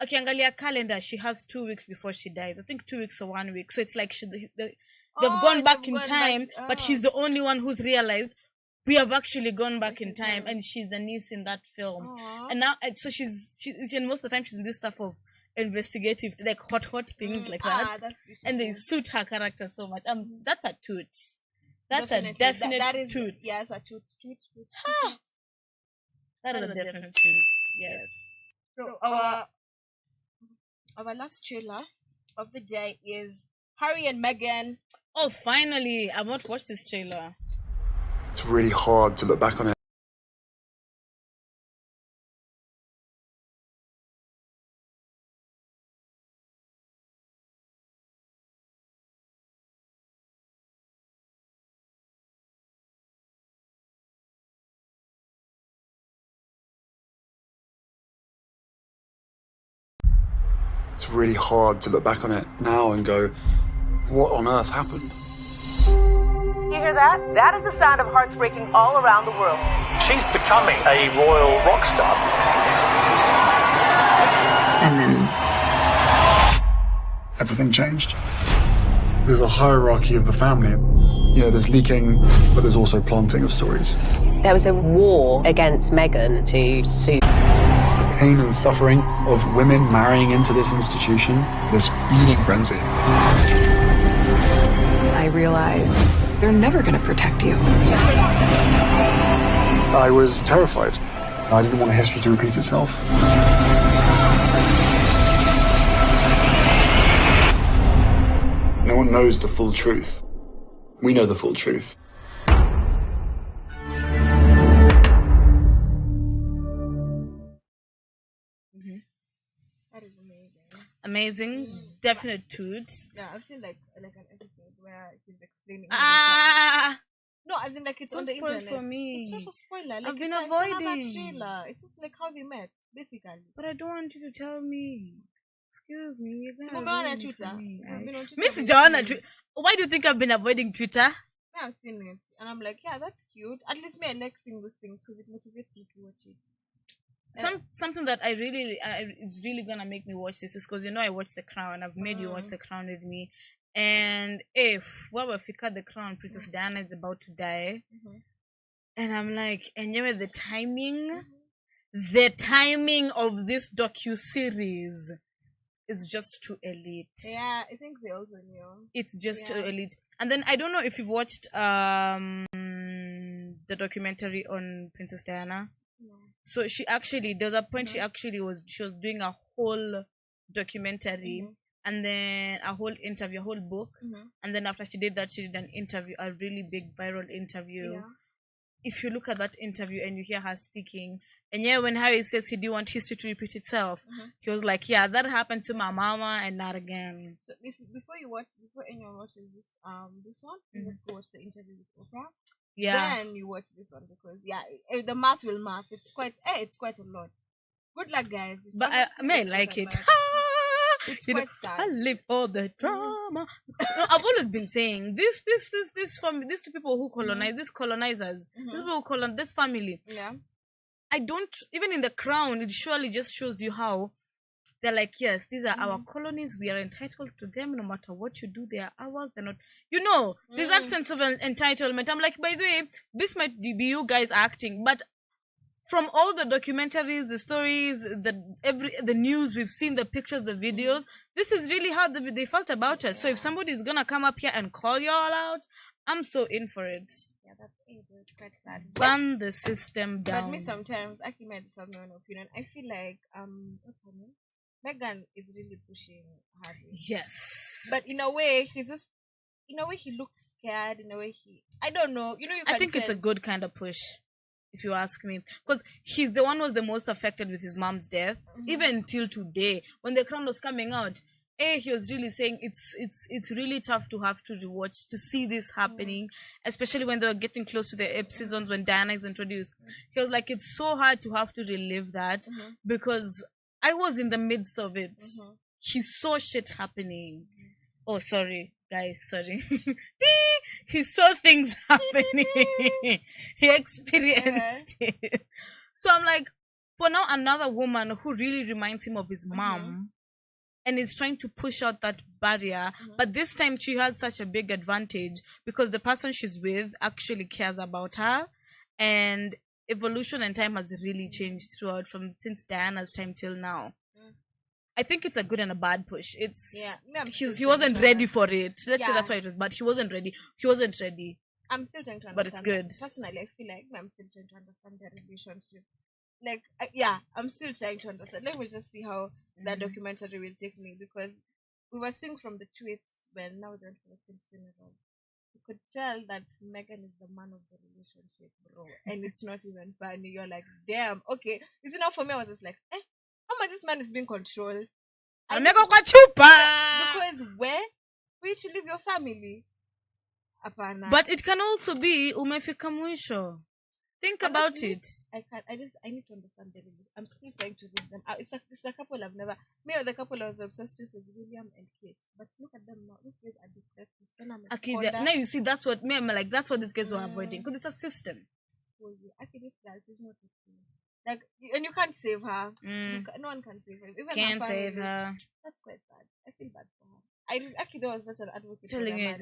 Okay, Angalia calendar. She has 2 weeks before she dies. I think 2 weeks or 1 week. So it's like they've gone back in time, but she's the only one who's realized we have actually gone back in time, and she's a niece in that film. And now, so and most of the time she's in this stuff of investigative, like hot things like that. And they suit her character so much. That's a toot. That's a definite toot. Yes, a toot. That is a definite toot. Yes. So our last trailer of the day is Harry and Meghan. Oh, finally! I want to watch this trailer. It's really hard to look back on it. It's really hard to look back on it now and go, what on earth happened? You hear that? That is the sound of hearts breaking all around the world. She's becoming a royal rock star. And then everything changed. There's a hierarchy of the family. You know, there's leaking, but there's also planting of stories. There was a war against Meghan to sue. The pain and suffering of women marrying into this institution, this feeding frenzy. I realized they're never going to protect you. I was terrified. I didn't want history to repeat itself. No one knows the full truth. We know the full truth. That is amazing. Amazing, definite toots. Yeah, I've seen like an episode where he's explaining. No, as in like it's Don't on the spoil internet. for me. It's not a spoiler. Like, I've been it's avoiding. another trailer. It's just like how they met, basically. But I don't want you to tell me. Excuse me. You're So gonna we're on ruin it Twitter. for me. We've been on Twitter. Miss Joanna, why do you think I've been avoiding Twitter? I've seen it, and I'm like, yeah, that's cute. At least me, I like seeing those things because it motivates me to watch it. Something that it's really gonna make me watch this is because I watch The Crown. I've made you watch The Crown with me, and if Fika The Crown, Princess Diana is about to die, and I'm like, and the timing of this docu-series is just too elite. Yeah, I think they also knew. It's just too elite. And then I don't know if you've watched the documentary on Princess Diana. No. So she actually, there was a point she was doing a whole documentary and then a whole interview, a whole book. And then after she did that, she did an interview, a really big viral interview. Yeah. If you look at that interview and you hear her speaking, and when Harry says he didn't want history to repeat itself, he was like, yeah, that happened to my mama and not again. So before anyone watches this one, you just go watch the interview with Oprah. Yeah. Then you watch this one because the math will math. It's quite a lot. Good luck, guys. But I may like it. It's quite sad. I live for the drama. I've always been saying this from these two people who colonize, these colonizers, these people who colonize this family. Yeah. I don't, even in The Crown, it surely just shows you how they're like, yes, these are our colonies. We are entitled to them no matter what you do. They are ours. They're not, there's that sense of entitlement. I'm like, by the way, this might be you guys acting, but from all the documentaries, the stories, the news, we've seen the pictures, the videos, this is really how they felt about us. So if somebody is going to come up here and call you all out, I'm so in for it. Yeah, that's quite sad. Burn the system down. But me sometimes, I might have my own opinion. I feel like, what's her name? Meghan is really pushing Harry. Yes. But in a way, he looks scared. In a way, I don't know. You can I think tell. it's a good kind of push. if you ask me, because he's the one who was the most affected with his mom's death. Even till today, when the crown was coming out, he was really saying it's really tough to have to rewatch to see this happening, especially when they were getting close to the seasons when Diana is introduced. He was like, it's so hard to have to relive that because I was in the midst of it. He saw shit happening. Oh, sorry, guys, sorry. He saw things happening. He experienced it. So I'm like, for now, another woman who really reminds him of his mom and is trying to push out that barrier. But this time she has such a big advantage because the person she's with actually cares about her. And evolution and time has really changed throughout since Diana's time till now. I think it's a good and a bad push. He wasn't ready for it. Let's say that's why it was bad. He wasn't ready. I'm still trying to understand. But it's good. Personally, I feel like I'm still trying to understand their relationship. Like, I'm still trying to understand. Let me just see how that documentary will take me, because we were seeing from the tweets when now they're for the kid's funeral. You could tell that Megan is the man of the relationship, bro. And it's not even funny. You're like, damn, okay. You see, now for me, I was just like, how much this man is being controlled? Because where you to leave your family? Apana. But it can also be umefika mwisho. Think about it. I need to understand the relationship. I'm still trying to read them. It's a couple I've never. Me or the couple I was obsessed with was William and Kate. But look at them now. These guys are depressed. Now you see, that's what I'm like. That's what these guys were avoiding, because it's a system. Oh yeah, this girl, she's not okay. Like, and you can't save her. No one can save her. Even can't save her. That's quite sad. I feel bad for her. There was such an advocate. Telling you,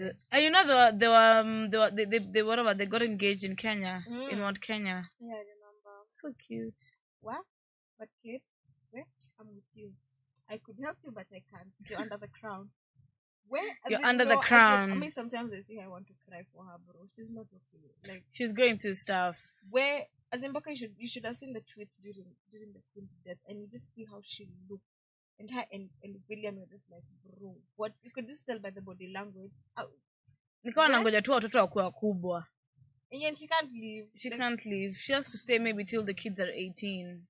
they got engaged in Kenya, in Mount Kenya. Yeah, I remember. So cute. What? But Kate, I'm with you. I could help you, but I can't. You're under the crown. You're under the crown. I mean, sometimes I see I want to cry for her, bro. She's not okay. Like, she's going through stuff. As in Baka, you should have seen the tweets during the Queen's death, and you just see how she looked. And her and William were just like, bro, what? You could just tell by the body language. Nikawa nangoja tu watoto wakuwe wakubwa. And she can't leave. She can't leave. She has to stay maybe till the kids are 18.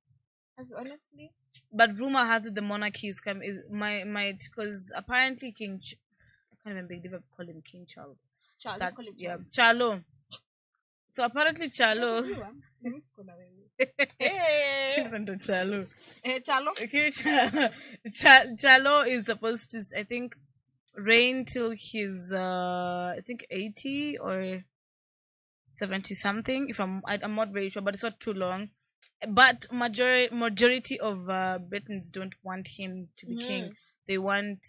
Honestly. But rumor has it the monarchy is might, because apparently I can't even believe I call him King Charles. Charles, call him Charles. Charlo. So apparently Charlo. Charlo. Charlo is supposed to, I think, reign till he's 80 or 70 something. I'm not very sure, but it's not too long. But majority of Britons don't want him to be king. They want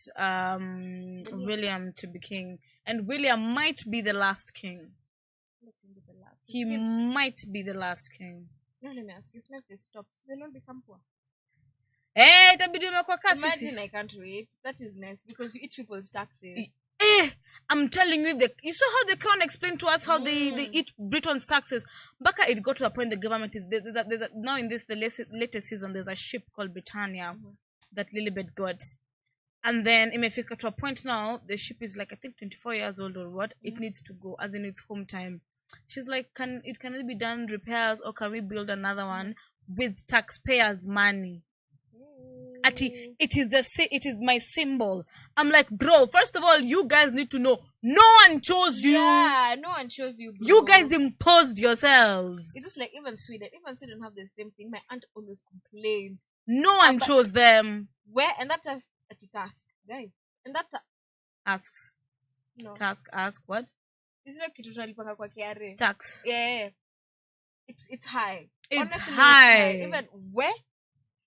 William to be king, and William might be the last king. He might be the last king. No, let me ask you, if they stop, they'll not become poor. Imagine, I can't wait. That is nice, because you eat people's taxes. I'm telling you, you saw how the crown explained to us how they eat Britain's taxes. Baka, it got to a point the government is now in the latest season. There's a ship called Britannia that Lilibet got, and then it may figure to a point now the ship is like, I think 24 years old or what. It needs to go, as in its home time. She's like, can it be done repairs, or can we build another one with taxpayers' money? It is my symbol. I'm like, bro, first of all, you guys need to know, no one chose you. Yeah, no one chose you, bro. You guys imposed yourselves. It's just like even Sweden have the same thing. My aunt always complains. No one chose them. And that's a task, guys. And that asks. No. Ask what? It's like kitu tunalipanga kwa KRA. Tax. Yeah. It's high. It's Honestly, high. Even where?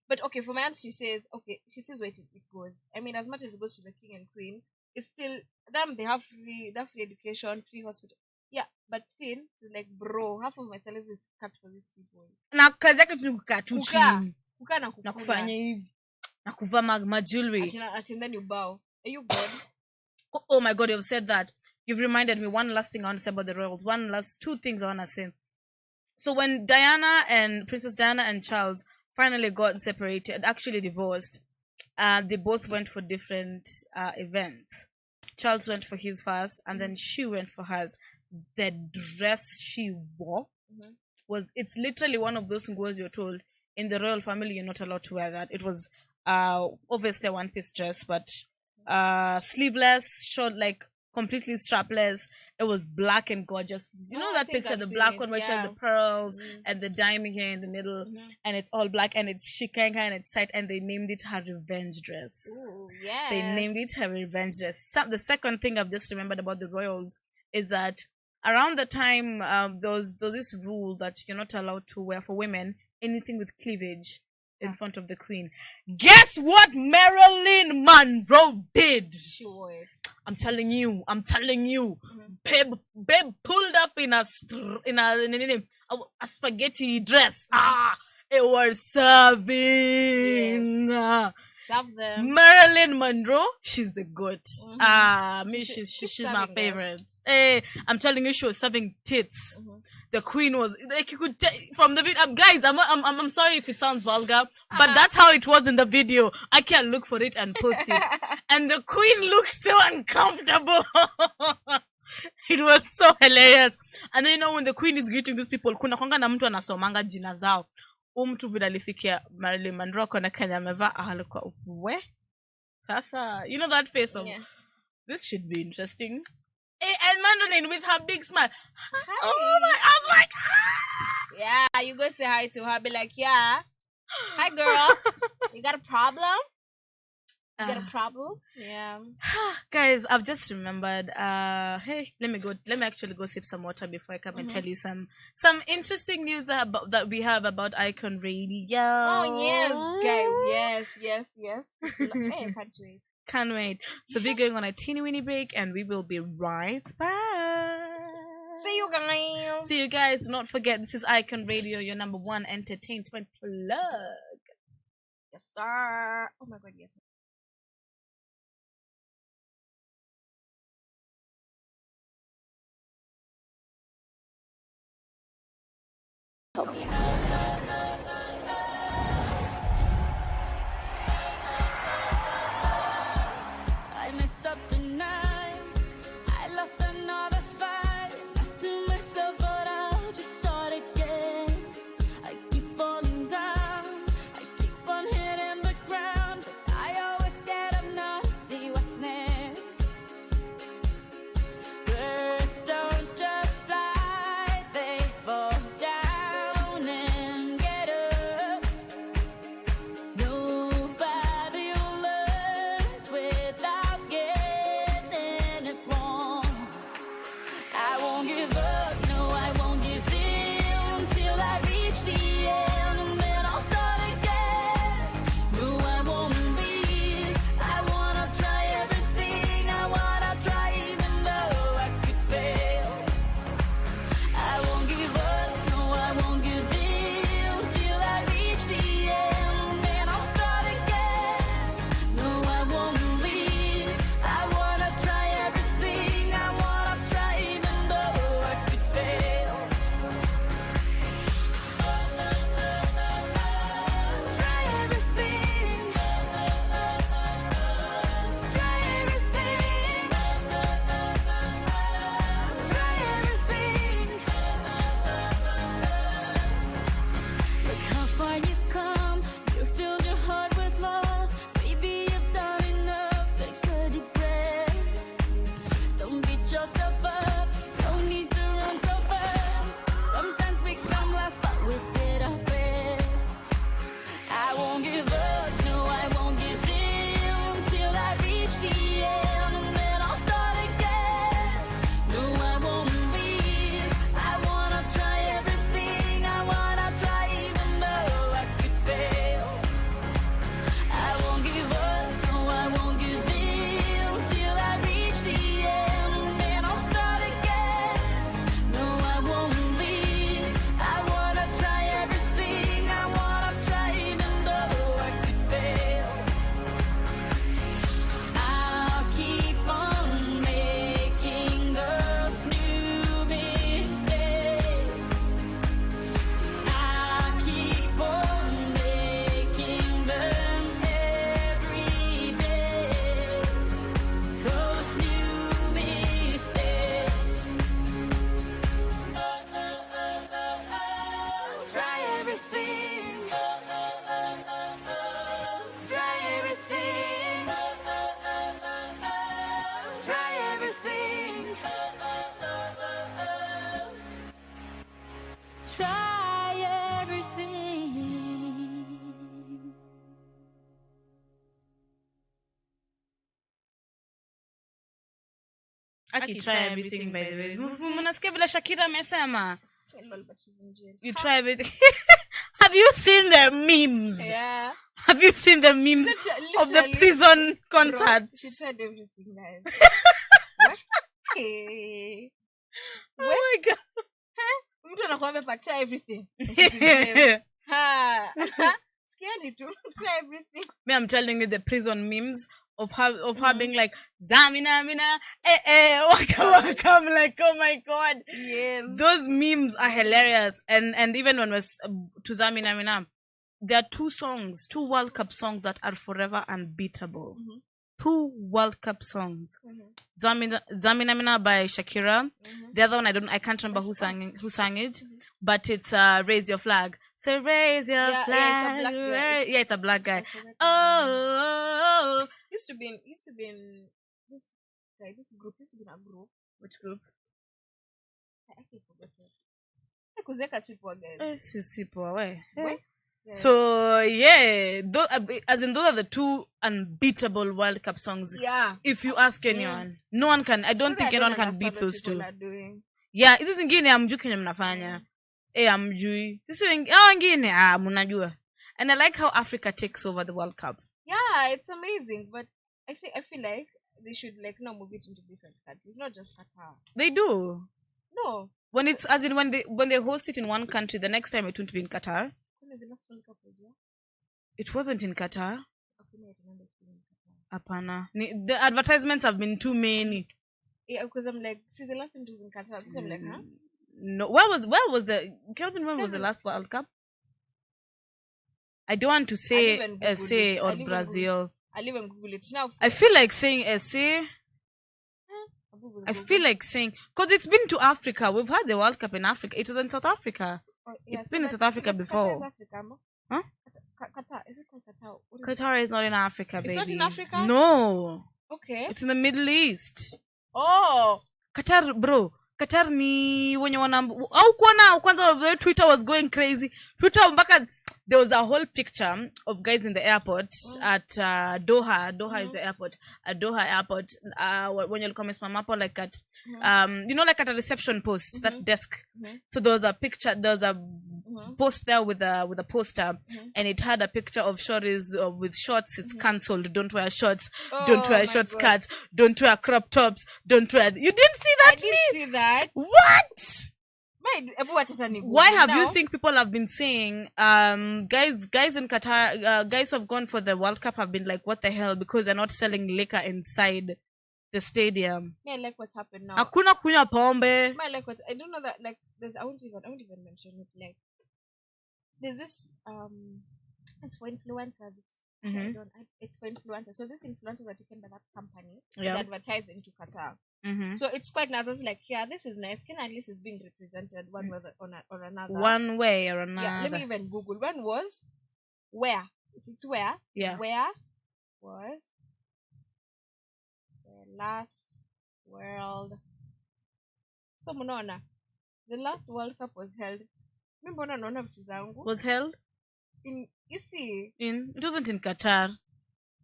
But okay, for my aunt, she says where it goes. I mean, as much as it goes to the king and queen, it's still them. They have free education, free hospital. Yeah, but still, it's like, bro, half of my salary is cut for these people. Na kazi yake tu kukaa tu chini. Kukaa na kufanya hivi. Na kuvaa jewelry. And then you bow. Are you good? Oh my God, you've said that. You've reminded me one last thing I want to say about the royals. Two things I want to say. So when Princess Diana and Charles finally got separated, actually divorced, they both went for different events. Charles went for his first, and then she went for hers. The dress she wore it's literally one of those nguos you're told in the royal family you're not allowed to wear that. It was obviously a one-piece dress, but sleeveless, short, like completely strapless. It was black and gorgeous. You know that picture, the black one where she has the pearls and the diamond here in the middle, and it's all black and it's shikanka and it's tight, and they named it her revenge dress. Ooh, yes. They named it her revenge dress. The second thing I've just remembered about the royals is that around the time there was this rule that you're not allowed to wear for women anything with cleavage in front of the queen. Guess what Marilyn Monroe did? She wore it. I'm telling you. Babe pulled up in a spaghetti dress. It was serving. Yes. Serve them. Marilyn Monroe, she's the goat. She's my favorite. Hey, I'm telling you, she was serving tits. The queen was like, you could tell from the video. Guys, I'm sorry if it sounds vulgar, but that's how it was in the video. I can look for it and post it. And the queen looked so uncomfortable. It was so hilarious. And then, you know, when the queen is greeting these people, kuna kwanga na mtu anasomanga jina zao. Mtu vile alifikia Marilyn Monroe kona Kenya amevaa alikuwa we. Sasa, you know that face of this should be interesting. And Mandolin with her big smile. Hi. Oh my! I was like, yeah, you go say hi to her, be like, yeah, hi girl, you got a problem? You got a problem? Yeah. Guys, I've just remembered. Hey, let me actually go sip some water before I come and tell you some interesting news that we have about Icon Radio. Oh yes, guys, yes. Hey, I can't wait. Can't wait. So we're going on a teeny weeny break and we will be right back. See you guys. See you guys. Do not forget, this is Icon Radio, your number one entertainment plug. Yes, sir. Oh my god, yes. I messed up tonight. I lost another fight. Lost to myself, but I'll just start again. I keep falling down. I keep on hitting the ground, but I always get up now to see what's next. Birds don't just fly, they fall down and everything. Try everything. Try everything. Try everything. Try everything by the way. Mnasikia vile Shakira amesema? You try everything. Have you seen the memes? Yeah. Have you seen the memes of the prison concerts? She tried everything, guys. Hey. Oh my god. Mtu anakuambia pa try everything. Scary too. Try everything. Me, I'm telling you the prison memes of her being like Zamina mina waka waka. I'm like, oh my god. Yes. Those memes are hilarious. And even when we're to Zamina mina, there are two World Cup songs that are forever unbeatable. Two World Cup songs. Zamina Mina by Shakira. The other one I can't remember who sang it, but it's Raise Your Flag. So raise your flag. Yeah, it's a black guy. Yeah, it's a black guy. Oh. Used to be in this group used to be in a group. Which group? I forgot it. Kuzeka sipo guys. Sipo way. So yeah, as in those are the two unbeatable World Cup songs. Yeah. If you ask anyone, no one can. I don't think anyone can beat those two. Doing. Yeah, hizi zingine amjui kenye mnafanya. Amjui. Sisi wengine mnajua. And I like how Africa takes over the World Cup. Yeah, it's amazing, but I feel like they should now move it into different countries, not just Qatar. They do. No. When it's as in when they host it in one country, the next time it won't be in Qatar. The last World Cup was where? It wasn't in Qatar. Apana. The advertisements have been too many. Yeah, because I'm like, see, the last time it was in Qatar. So I'm like, huh? No, where was the Kelvin? When was the last World Cup? I don't want to say SA or Brazil. I'll even Google it now. I feel like saying SA. I feel like saying because it's been to Africa. We've had the World Cup in Africa. It was in South Africa. It's been in South Africa before. Huh? Qatar. Is it called Qatar? Qatar is not in Africa, baby. It's not in Africa? No. Okay. It's in the Middle East. Oh. Qatar, bro. Qatar ni wenye au kuona kwanza the Twitter was going crazy. Twitter mpaka there was a whole picture of guys in the airport at Doha. Doha is the airport. At Doha airport, when you come hapo like at like at a reception post, that desk. So there was a picture. There was a post there with a poster, and it had a picture of shorties with shorts. It's cancelled. Don't wear shorts. Don't wear short skirts. Don't wear crop tops. Don't wear. You didn't see that? I didn't see that. What? Why have you think people have been saying guys in Qatar, guys who have gone for the World Cup have been like, what the hell, because they're not selling liquor inside the stadium? I like what's happened now. Hakuna kunywa pombe. I like what I don't know that like there's I won't even mention it. Like there's this it's for influencers. It's for influencers. So these influencers are taken by that company that advertise into Qatar. So it's quite nice. It's like, yeah, this is nice. Kenya at least is being represented one way or another. One way or another. Yeah, let me even Google. When was? Where? It's where? Yeah. Where was the last World? So mnaona, the last World Cup was held. Remember naona vitu zangu? Was held? You see? It wasn't in Qatar.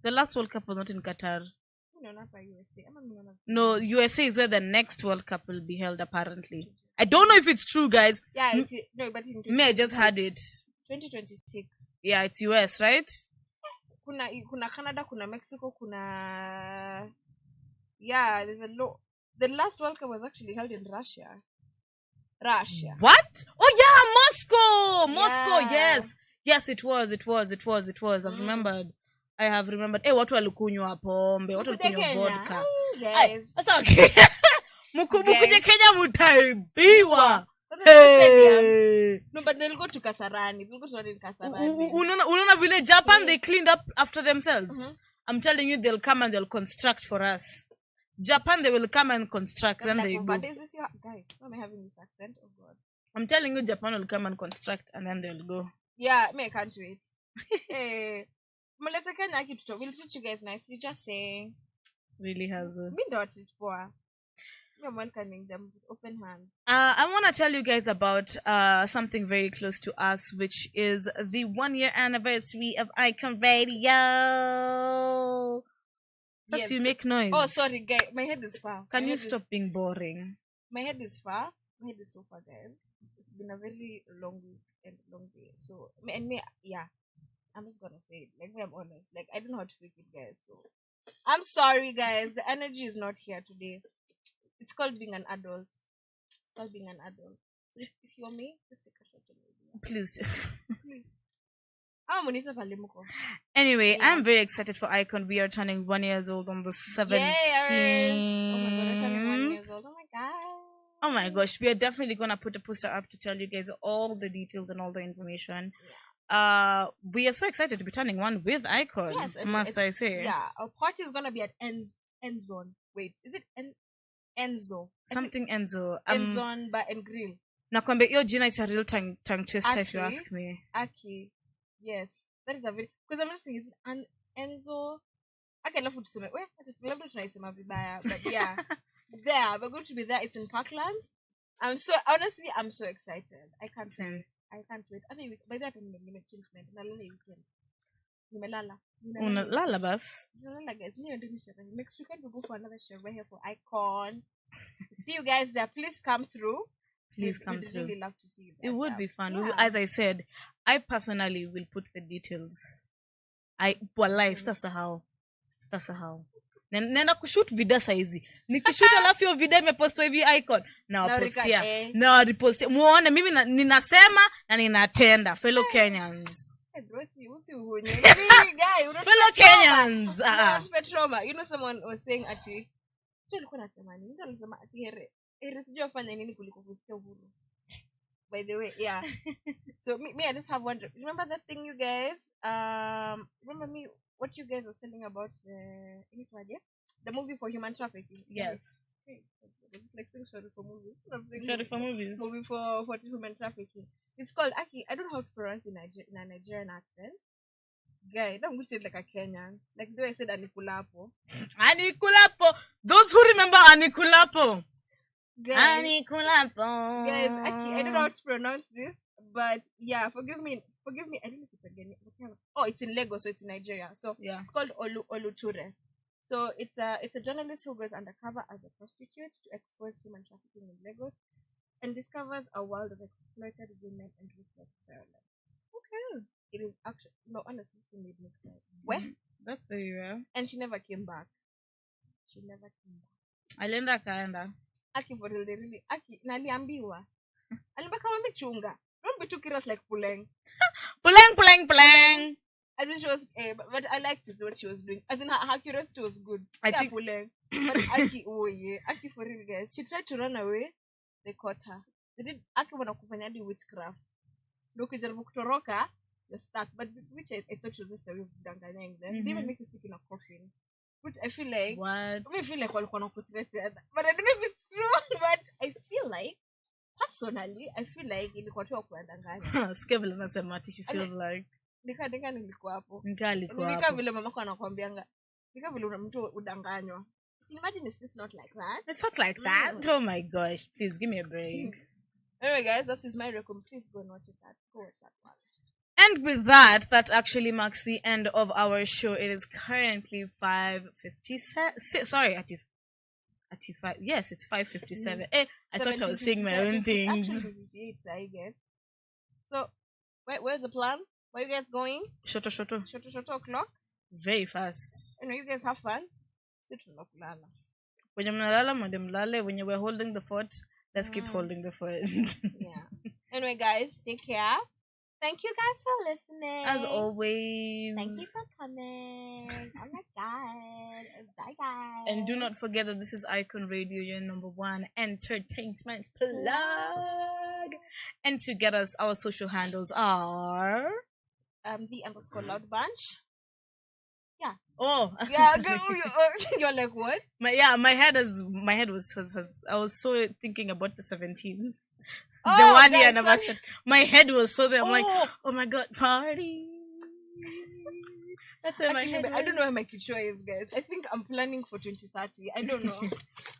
The last World Cup was not in Qatar. No, USA is where the next World Cup will be held, apparently. I don't know if it's true, guys. Yeah, no, but in me, I just had it. 2026. Yeah, it's US, right? Kuna Canada, kuna Mexico, kuna... Yeah, there's a lot. The last World Cup was actually held in Russia. What? Oh, yeah, Moscow, yes. Yes, it was. I've remembered. I have remembered. Watu walikunywa pombe, watu walikunywa vodka. Yes. That's okay. Mukuje Kenya mutaibiwa. No, but they'll go to Kasarani. They'll go to Kasarani. Unaona vile Japan, they cleaned up after themselves. I'm telling you, they'll come and they'll construct for us. Japan, they will come and construct. And they go. Is this your guy? Why am I having this accent? Oh God. I'm telling you, Japan will come and construct and then they'll go. Yeah, me I can't wait. Hey, Malika Kenya we'll treat you guys nicely. Just saying. Really has a. Me don't treat poor. I'm welcoming them with open hands. I want to tell you guys about something very close to us, which is the 1 year anniversary of Icon Radio. Yes. You make noise. Oh, sorry, guys. My head is far. Can you stop being boring? My head is far. My head is so far, guys. It's been a very long week and long day. So, yeah. I'm just gonna say it. Like, I'm honest. Like, I don't know how to fake it, guys. So, I'm sorry, guys. The energy is not here today. It's called being an adult. So if you're me, just take a shot of me. Please. Please. Anyway, yeah. I'm very excited for Icon. We are turning 1 year old on the 17th. Yes. Oh my god, we're turning 1 year old. Oh my god. Oh my gosh, we are definitely gonna put a poster up to tell you guys all the details and all the information. Yeah. We are so excited to be turning one with Icon. Yes, must I say? Yeah, our party is gonna be at End Zone. Wait, is it Enzo? Something Enzo. Enzone Bar and Grill. Nakwambia hiyo jina is a real tongue twister if you ask me. Aki. Yes. That is a very, because I'm just thinking an Enzo. Okay, love to say vibaya, but yeah. There, we're going to be there. It's in Parkland. I'm so excited. I can't wait. I think by that time I'm change my Unalala bas. Next weekend we'll go for another show right here for Icon. See you guys there. Please come through. Please come through. Really love to see you. It would be fun. Yeah. As I said, I personally will put the details. Sitasahau. Nenda kushoot video saizi. Nikishoot alafu hiyo video imepostwa hivi Icon. Na postia. Na repostia. Muone mimi ninasema na ninatenda fellow Kenyans. Fellow Kenyans. Trauma. You know someone was saying ati alikuwa anasema nini? Alisema ati here sijui afanye nini kuliko kusikia uhuru. By the way, yeah. So me I just have one. Remember that thing, you guys? Remember me what you guys were telling about the movie for human trafficking? Yes. Like sorry for movies. Movie for human trafficking. It's called Aki. I don't know how to pronounce it in a Nigerian accent. Guy, don't say it like a Kenyan. Like the way I said Anikulapo. Anikulapo. Those who remember Anikulapo. Anikulapo. Guys, Aki, I don't know how to pronounce this, but yeah, forgive me. I don't know if it's again. Oh, it's in Lagos, so it's in Nigeria. So yeah, it's called Oluture. So it's a journalist who goes undercover as a prostitute to expose human trafficking in Lagos and discovers a world of exploited women and ruthless violence. Okay. It is actually, no, honestly, it made me cry. Where? That's very rare. And she never came back. Alienda kaenda. Aki for real, really. Aki, naliambiwa. Alimba kama michunga. Don't be too curious like Puleng. Puleng. As in she was, but I liked it, what she was doing. As in her curiosity was good. I think Puleng. But Aki, oh yeah. Aki for real, guys. She tried to run away. They caught her. They did. Aki wanakufanya hadi witchcraft. Ndio kujaribu kutoroka. You're stuck, but which I thought she was just a way of danganying them. They even make you sleep in a coffin, which I feel like. What? I feel like walikuwa nakutreated, but I don't know if it's true. But I feel like, personally, ilikuwa tu kuwadanganya. Kelvin anasema ati she feels like. Nika nilikuwa hapo. Nika vile mamako anakuambianga. Nika vile mtu udanganywa. Imagine it's just not like that. It's not like that. Oh my gosh! Please give me a break. Anyway, guys, that is my recommendation. Please go and watch that. Go watch that one. And with that actually marks the end of our show. It is currently 5:57. Sorry, at 5. Yes, it's 5:57. I thought I was saying my own things. Actually 58, I guess. So, where's the plan? Where are you guys going? Shoto. Shoto o'clock. Very fast. You guys have fun. Sit kulala. When you're mnalala, madam lale. When you were holding the fort, let's keep holding the fort. Yeah. Anyway, guys, take care. Thank you guys for listening. As always. Thank you for coming. Oh my god. Bye guys. And do not forget that this is Icon Radio, your number one entertainment plug. And to get us, our social handles are the_loud bunch. Yeah. Oh. Yeah. You're like what? My head was I was so thinking about the 17th. The 1 year guys, anniversary. My head was so there. I'm like, Oh. oh my god, party. That's where my head I don't know was. where my kichwa is, guys. I think I'm planning for 2030. I don't know.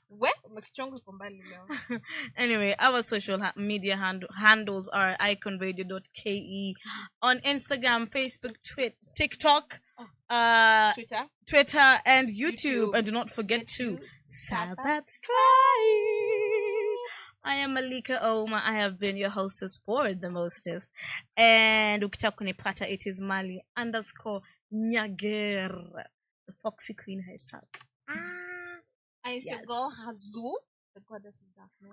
Where? My kichwa iko mbali now. Anyway, our social media handles are iconradio.ke on Instagram, Facebook, TikTok, Twitter, and YouTube. And do not forget to subscribe. I am Malika Oma. I have been your hostess for the mostest. And ukitaka kunipata, it is Mali_Nyager, the foxy queen herself. I used to go Hazel, the goddess of darkness.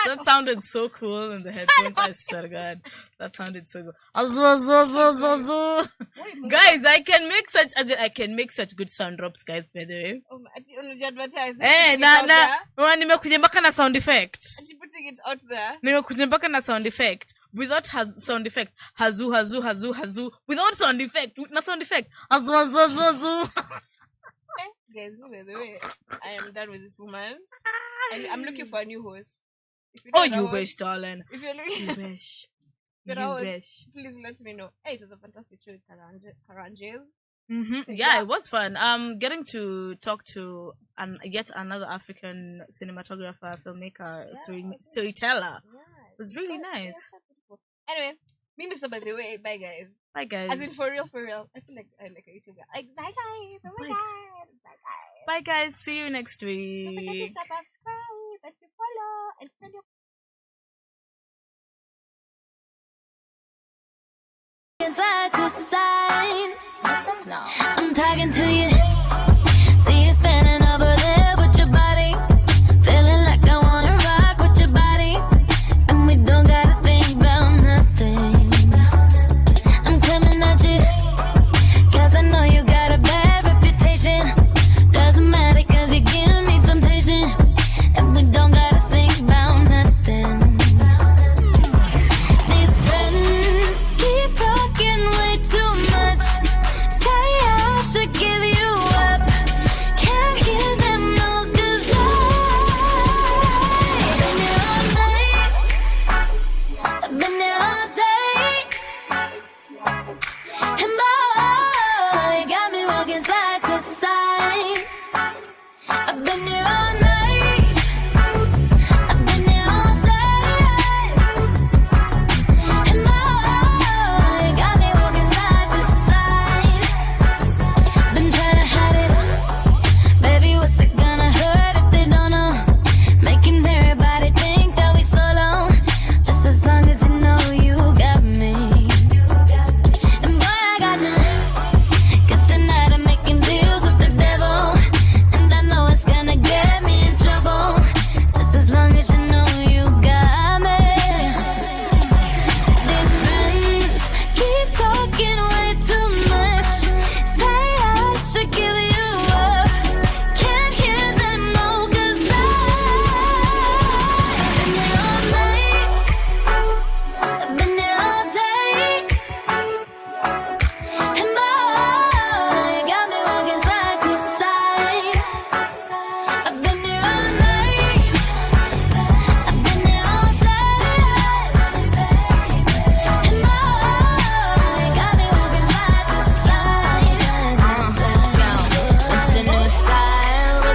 That sounded so cool in the headphones. I swear to God, that sounded so good. Guys, I can make such good sound drops, guys. By the way. Hey, nimekuja mpaka na sound effect. Putting it out there. Nimekuja mpaka na sound effect. Without sound effect, hazu. Without sound effect, na sound effect, hazu. Guys, by the way, I am done with this woman. I'm looking for a new host. You wish, darling. If you're looking, you wish. Please let me know. Hey, it was a fantastic show with Karanja. Yeah, it was fun. Getting to talk to yet another African cinematographer, filmmaker, storyteller. It was really nice. Anyway, Mimi, so by the way, bye guys. Bye guys. As in for real. I feel like I like a YouTuber. Like, bye guys. Oh my god. Bye guys. Bye guys. See you next week. Don't forget to subscribe and to follow and turn your Inside to sign. No. I'm talking to you.